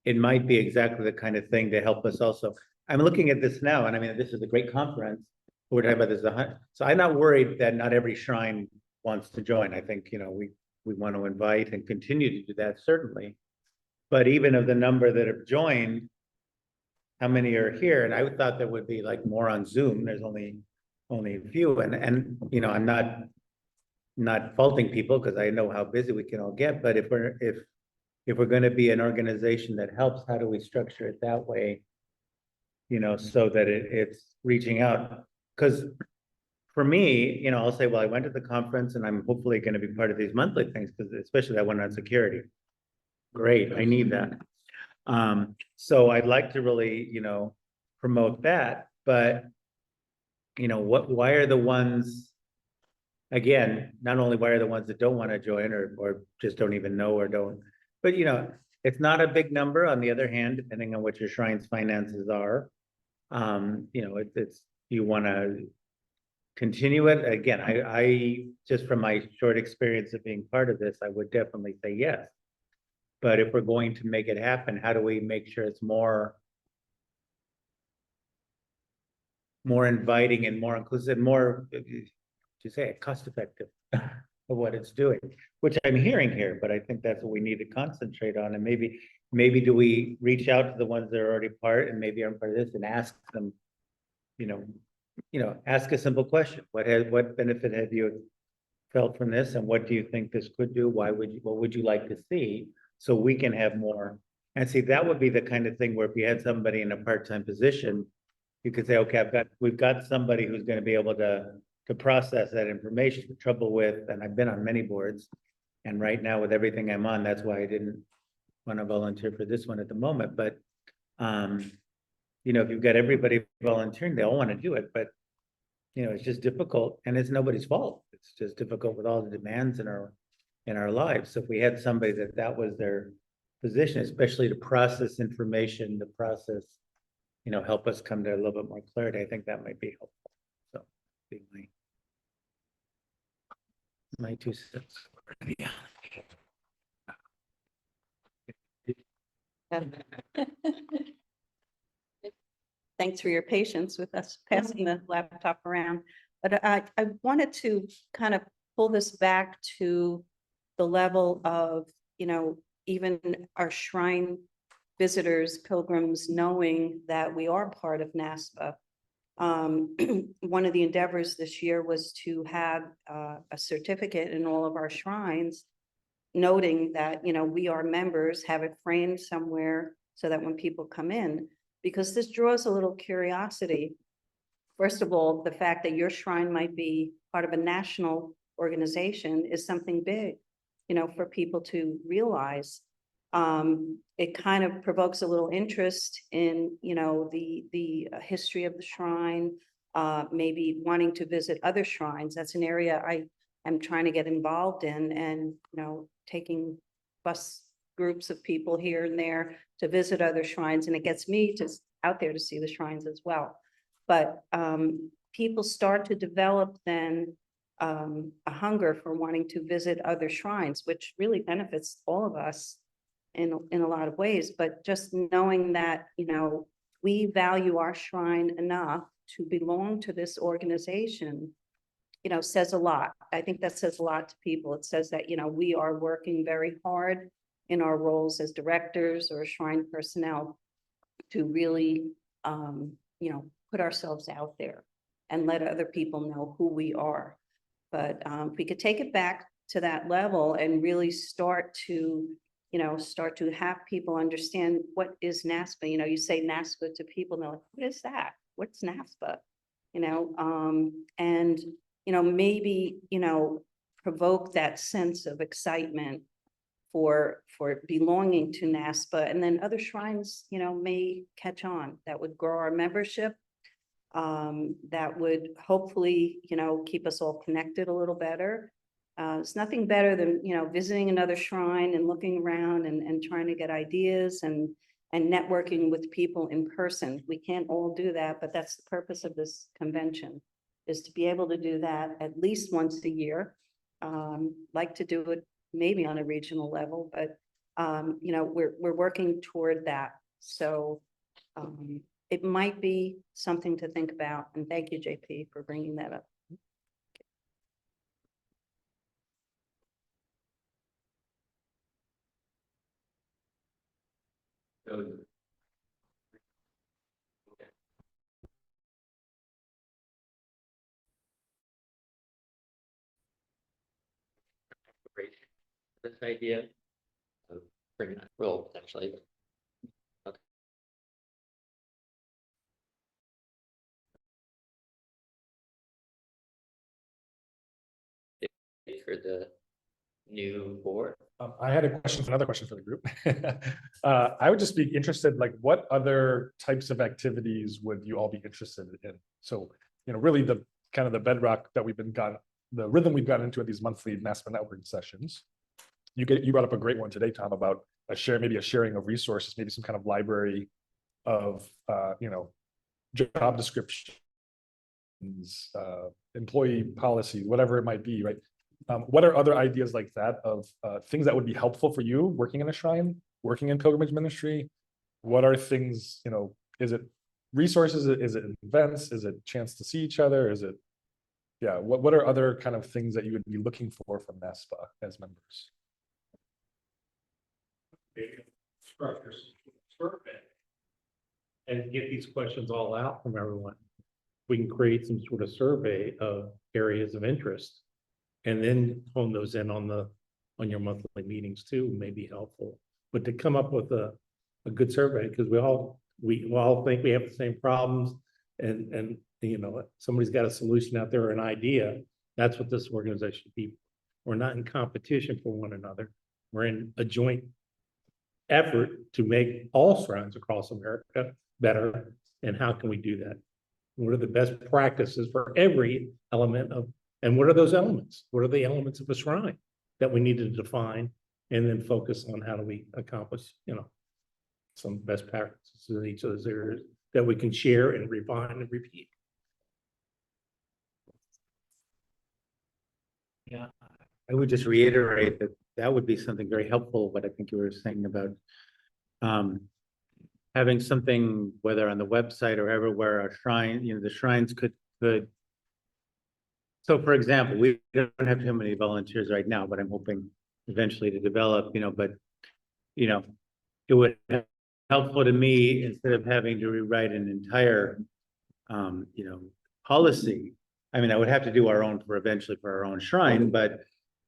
It might be exactly the kind of thing to help us also. I'm looking at this now, and I mean, this is a great conference. We're talking about this, so I'm not worried that not every shrine wants to join. I think, we want to invite and continue to do that, certainly. But even of the number that have joined, how many are here? And I thought there would be like more on Zoom. There's only a few, and I'm not faulting people, because I know how busy we can all get. But if we're going to be an organization that helps, how do we structure it that way? So that it's reaching out. Because for me, I'll say, well, I went to the conference, and I'm hopefully going to be part of these monthly things, because especially that one on security. Great, I need that. So I'd like to really, promote that, but, why are the ones, again, not only why are the ones that don't want to join or just don't even know or don't, but, it's not a big number. On the other hand, depending on what your shrine's finances are, It's, you want to continue it? Again, I, just from my short experience of being part of this, I would definitely say yes. But if we're going to make it happen, how do we make sure it's more inviting and more inclusive, more, to say, cost effective of what it's doing, which I'm hearing here, but I think that's what we need to concentrate on. And maybe do we reach out to the ones that are already part and maybe aren't part of this and ask them, ask a simple question. What benefit have you felt from this? And what do you think this could do? What would you like to see? So we can have more. And see, that would be the kind of thing where if you had somebody in a part-time position, you could say, okay, we've got somebody who's going to be able to process that information. The trouble with, and I've been on many boards, and right now with everything I'm on, that's why I didn't want to volunteer for this one at the moment. But if you've got everybody volunteering, they all want to do it, but it's just difficult, and it's nobody's fault. It's just difficult with all the demands in our lives. So if we had somebody that was their position, especially to process information, to process, help us come to a little bit more clarity, I think that might be helpful. So be my 2 cents. Yeah. Thanks for your patience with us passing the laptop around. But I wanted to kind of pull this back to the level of, even our shrine visitors, pilgrims, knowing that we are part of NASPA. One of the endeavors this year was to have a certificate in all of our shrines, noting that, we are members, have it framed somewhere so that when people come in, because this draws a little curiosity. First of all, the fact that your shrine might be part of a national organization is something big, for people to realize. It kind of provokes a little interest in, the history of the shrine, maybe wanting to visit other shrines. That's an area I am trying to get involved in, and, taking bus groups of people here and there to visit other shrines, and it gets me out there to see the shrines as well. But people start to develop then a hunger for wanting to visit other shrines, which really benefits all of us in a lot of ways. But just knowing that, we value our shrine enough to belong to this organization, says a lot. I think that says a lot to people. It says that, we are working very hard in our roles as directors or shrine personnel to really, put ourselves out there and let other people know who we are. But if we could take it back to that level and really start to have people understand what is NASPA. You say NASPA to people, and they're like, what is that? What's NASPA? And, maybe, provoke that sense of excitement for belonging to NASPA, and then other shrines, may catch on. That would grow our membership. That would hopefully, keep us all connected a little better. It's nothing better than, visiting another shrine and looking around and trying to get ideas and networking with people in person. We can't all do that, but that's the purpose of this convention, is to be able to do that at least once a year. Like to do it maybe on a regional level, but we're working toward that. So it might be something to think about. And thank you, JP, for bringing that up. This idea of bringing that role potentially. Okay. For the new board. I had another question for the group. I would just be interested, like, what other types of activities would you all be interested in? So, really the kind of the bedrock that the rhythm we've gotten into at these monthly NASPA networking sessions. You brought up a great one today, Tom, about maybe a sharing of resources, maybe some kind of library of, job descriptions, employee policy, whatever it might be, right? What are other ideas like that of things that would be helpful for you working in a shrine, working in pilgrimage ministry? What are things, you know, is it resources? Is it events? Is it chance to see each other? Is it, yeah, what are other kind of things that you would be looking for from NASPA as members? Structures, survey. And get these questions all out from everyone. We can create some sort of survey of areas of interest. And then hone those in on your monthly meetings too, may be helpful. But to come up with a good survey, because we all think we have the same problems, and you know, somebody's got a solution out there or an idea. That's what this organization be. We're not in competition for one another. We're in a joint effort to make all shrines across America better. And how can we do that? What are the best practices for every element of, and what are those elements? What are the elements of a shrine that we need to define, and then focus on how do we accomplish, you know, some best practices in each of those areas that we can share and refine and repeat. Yeah, I would just reiterate that that would be something very helpful, what I think you were saying about having something, whether on the website or everywhere, a shrine, you know, the shrines could. So for example, we don't have too many volunteers right now, but I'm hoping eventually to develop, you know, but, you know, it would be helpful to me, instead of having to rewrite an entire, you know, policy. I mean, I would have to do our own eventually for our own shrine, but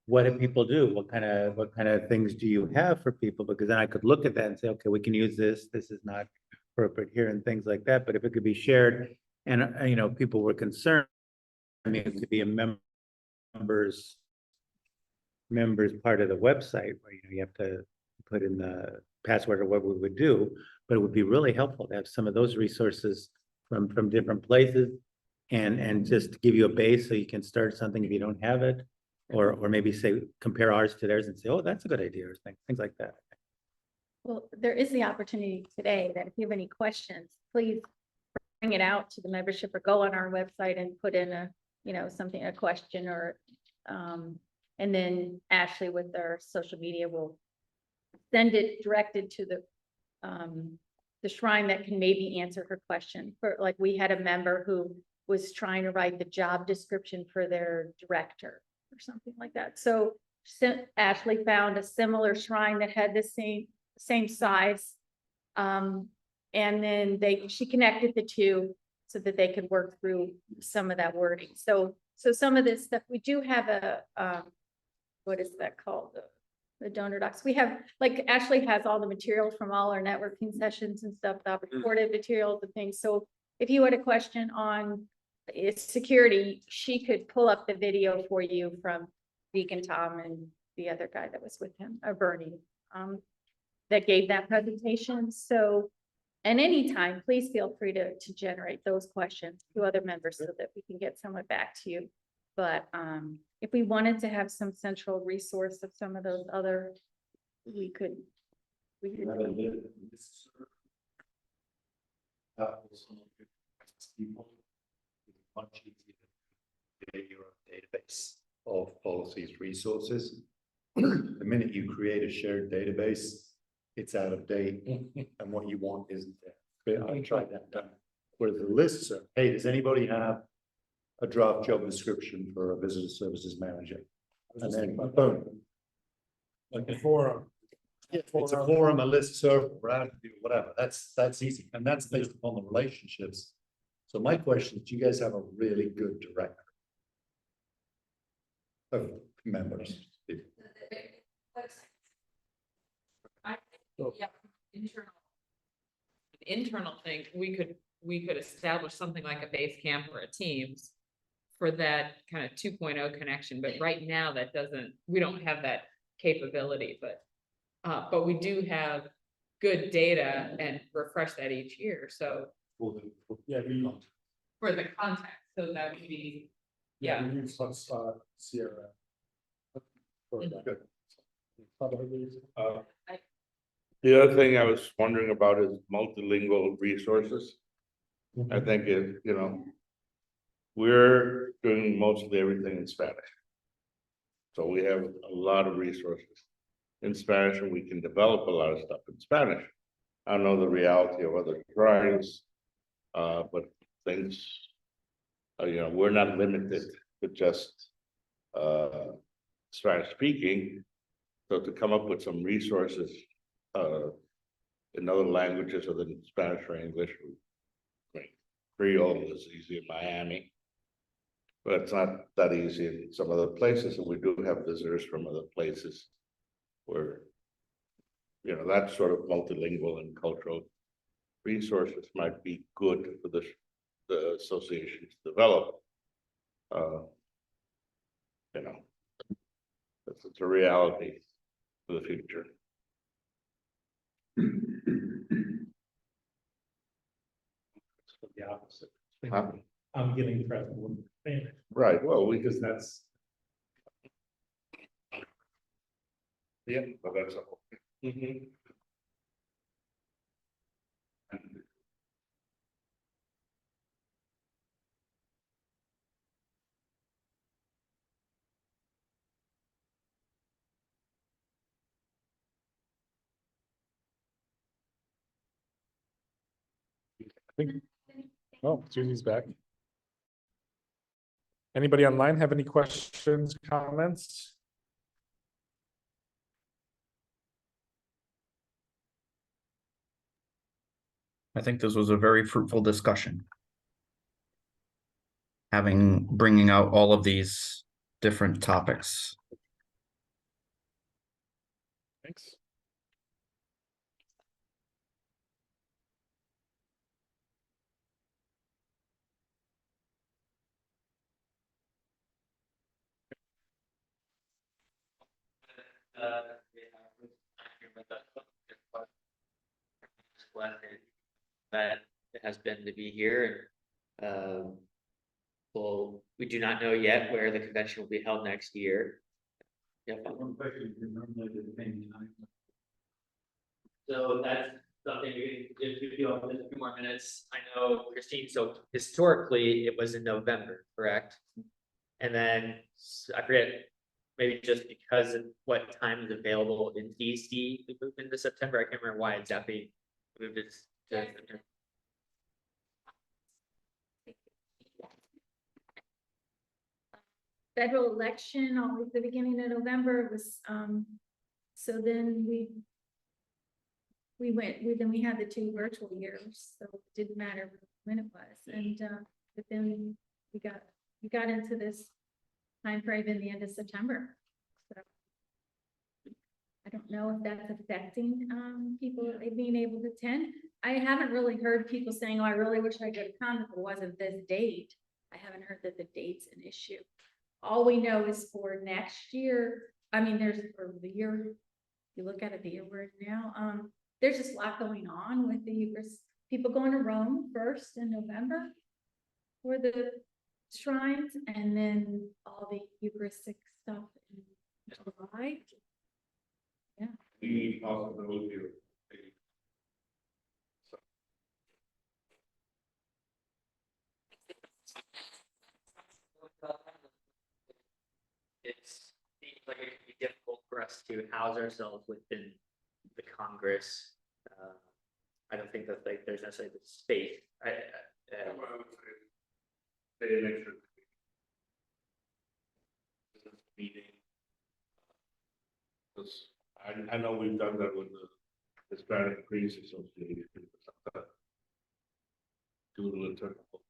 what do people do? What kind of things do you have for people? Because then I could look at that and say, okay, we can use this. This is not appropriate here, and things like that. But if it could be shared, and you know, people were concerned, I mean, it could be a members part of the website where, you know, you have to put in the password or what we would do. But it would be really helpful to have some of those resources from different places, and just to give you a base so you can start something if you don't have it. Or maybe say, compare ours to theirs and say, oh, that's a good idea, or things like that. Well, there is the opportunity today that if you have any questions, please bring it out to the membership or go on our website and put in a, you know, something, a question, or, and then Ashley with their social media will send it directed to the shrine that can maybe answer her question. For, like, we had a member who was trying to write the job description for their director or something like that. So Ashley found a similar shrine that had the same size. And then she connected the two so that they could work through some of that wording. So some of this stuff, we do have a, what is that called? The donor docs. We have, like, Ashley has all the materials from all our networking sessions and stuff, the recorded materials and things. So if you had a question on it's security, she could pull up the video for you from Deacon Tom and the other guy that was with him, or Bernie, that gave that presentation. So at any time, please feel free to generate those questions to other members so that we can get someone back to you. But if we wanted to have some central resource of some of those other, we could. Much easier to create your own database of policies, resources. The minute you create a shared database, it's out of date, and what you want isn't there. But I tried that. Whereas the lists are, hey, does anybody have a draft job description for a visitor services manager? And then boom. Like a forum. Yeah, it's a forum, a listserv, whatever. That's easy, and that's based upon the relationships. So my question is, do you guys have a really good director of members? I think, yeah, internal thing, we could establish something like a base camp or a Teams for that kind of 2.0 connection, but right now we don't have that capability, but we do have good data and refresh that each year, so. Yeah, For the contact, so that would be, yeah. We use HubSpot, Sierra. The other thing I was wondering about is multilingual resources. I think we're doing mostly everything in Spanish. So we have a lot of resources in Spanish and we can develop a lot of stuff in Spanish. I don't know the reality of other tribes, but things, we're not limited to just Spanish speaking. So to come up with some resources in other languages other than Spanish or English, Creole is easy in Miami, but it's not that easy in some other places, and we do have visitors from other places where, that sort of multilingual and cultural resources might be good for the association to develop. It's a reality for the future. The opposite. Huh? I'm getting present with Spanish. Right, well, Because that's. but that's a. Oh, Susie's back. Anybody online have any questions, comments? I think this was a very fruitful discussion. Bringing out all of these different topics. Thanks. That has been to be here. Well, we do not know yet where the convention will be held next year. So that's something if you have a few more minutes. I know, Christine, so historically it was in November, correct? And then I forget, maybe just because of what time is available in DC, we moved into September. I can't remember why exactly we moved it to September. Federal election, always the beginning of November was, so then we had the 2 virtual years, so it didn't matter when it was. And, but then we got into this time frame in the end of September. So I don't know if that's affecting, people being able to attend. I haven't really heard people saying, oh, I really wish I could come if it wasn't this date. I haven't heard that the date's an issue. All we know is for next year, I mean, there's for the year, you look at it, the year we're in now, there's just a lot going on with the Eucharist. People going to Rome first in November for the shrines, and then all the Eucharistic stuff in July. Yeah. We also know you. It seems like it could be difficult for us to house ourselves within the Congress. I don't think that there's necessarily the space. Meeting. I know we've done that with the Hispanic Priests Association. Do a little technical.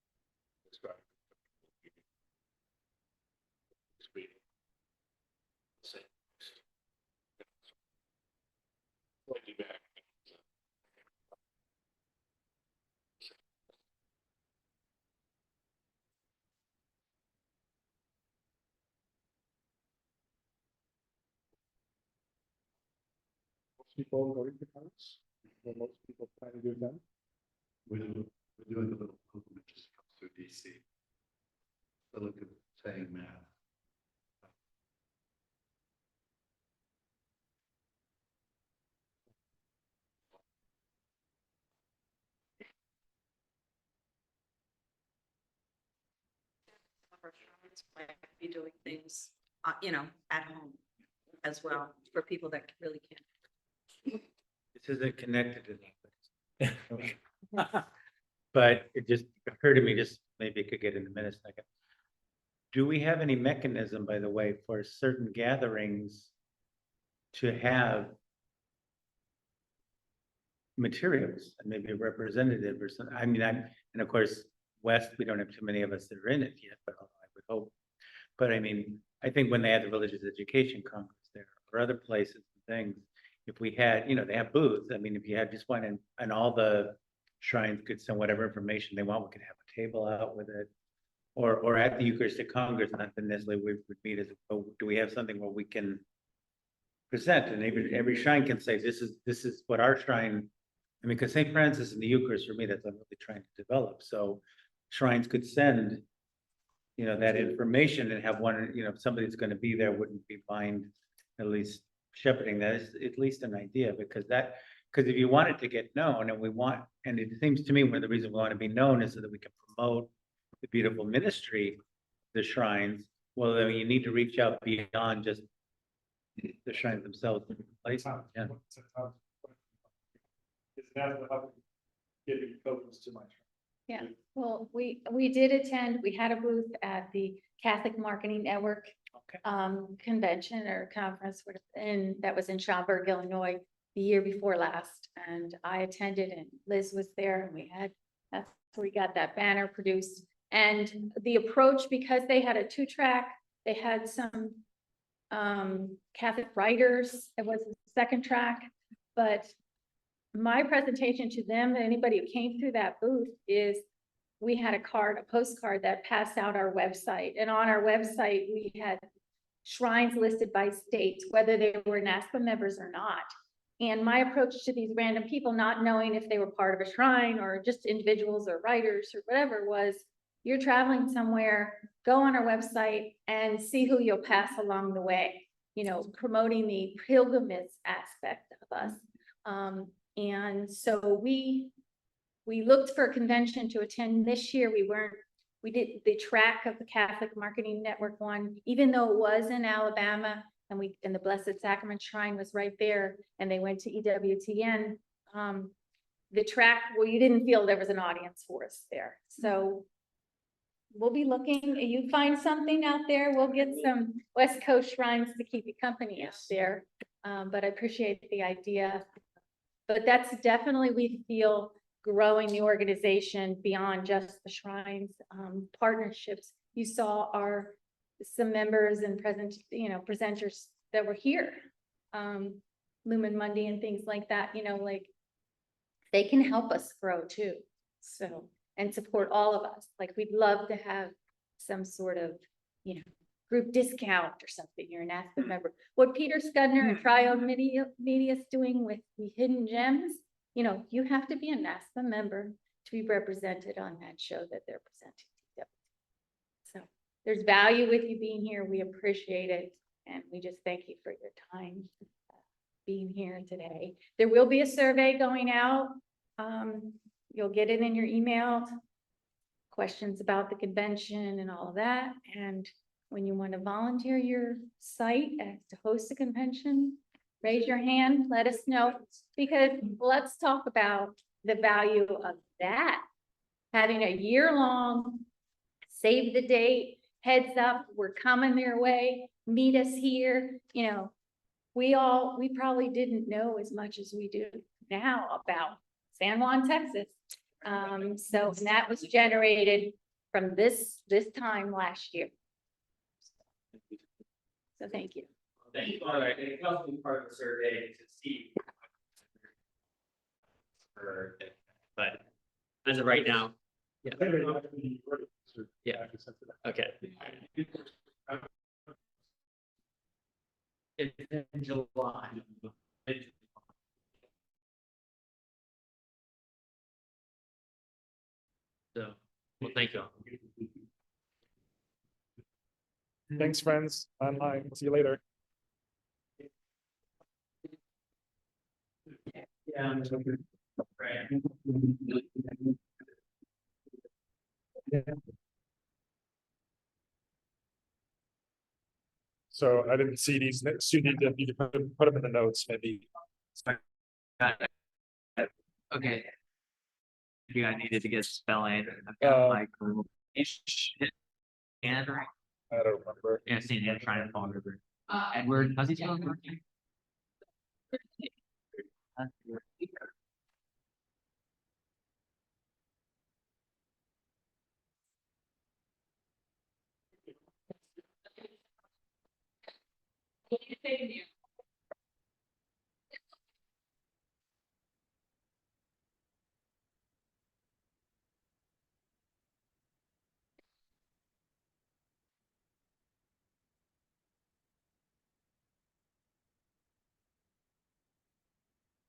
We'll be back. People going to Congress? Most people plan to do them. We're doing a little movement just comes through DC. So look at saying math. our shrines might be doing things, you know, at home as well, for people that really can't. This isn't connected to that. But it just occurred to me, just maybe it could get in a minute second. Do we have any mechanism, by the way, for certain gatherings to have materials and maybe a representative or something? I mean, and of course, West, we don't have too many of us that are in it yet, but I would hope. But I mean, I think when they had the Religious Education Congress there or other places and things, if we had, you know, they have booths. I mean, if you had just one and all the shrines could send whatever information they want, we could have a table out with it. Or at the Eucharistic Congress, not that necessarily we would meet as, oh, do we have something where we can present and every shrine can say, this is what our shrine, I mean, because St. Francis and the Eucharist, for me, that's what I'm really trying to develop. So shrines could send, you know, that information and have one, you know, if somebody's going to be there, wouldn't be blind, at least shepherding that is at least an idea, because if you want it to get known and it seems to me one of the reasons we want to be known is so that we can promote the beautiful ministry, the shrines. Well, then you need to reach out beyond just the shrines themselves. Yeah. Giving tokens to my. Yeah, well, we did attend, we had a booth at the Catholic Marketing Network convention or conference, and that was in Schaumburg, Illinois, the year before last. And I attended and Liz was there and that's where we got that banner produced. And the approach, because they had a 2-track, they had some Catholic writers, it was the second track, but my presentation to them, anybody who came through that booth, is we had a postcard that passed out our website. And on our website, we had shrines listed by states, whether they were NASPA members or not. And my approach to these random people, not knowing if they were part of a shrine or just individuals or writers or whatever, was you're traveling somewhere, go on our website and see who you'll pass along the way, you know, promoting the pilgrimage aspect of us. And so we looked for a convention to attend this year. We did the track of the Catholic Marketing Network one, even though it was in Alabama and the Blessed Sacrament Shrine was right there and they went to EWTN. The track, well, you didn't feel there was an audience for us there. So we'll be looking, you find something out there, we'll get some West Coast shrines to keep you company out there. But I appreciate the idea. But that's definitely, we feel, growing the organization beyond just the shrines, partnerships. You saw some members and presenters that were here, Lumen Monday and things like that, you know, like they can help us grow too. So, and support all of us. Like we'd love to have some sort of, you know, group discount or something. You're an NASPA member. What Peter Scudner and Triode Media is doing with the Hidden Gems, you know, you have to be a NASPA member to be represented on that show that they're presenting. So there's value with you being here. We appreciate it. And we just thank you for your time being here today. There will be a survey going out. You'll get it in your email. Questions about the convention and all of that. And when you want to volunteer your site to host a convention, raise your hand, let us know, because let's talk about the value of that. Having a year-long, save the date, heads up, we're coming their way, meet us here. You know, we probably didn't know as much as we do now about San Juan, Texas. So that was generated from this time last year. So thank you. Thank you. All right, and it also be part of the survey to see. But as of right now. Yeah. Yeah. Okay. It's in July. So, well, thank you all. Thanks, friends. Online. See you later. Yeah. Right. Yeah. So I didn't see these, so you need to put them in the notes, maybe. Okay. Yeah, I needed to get spelling. Uh, Andrew, I don't remember. yeah, seeing him trying to fall over. Edward, how's he spelling?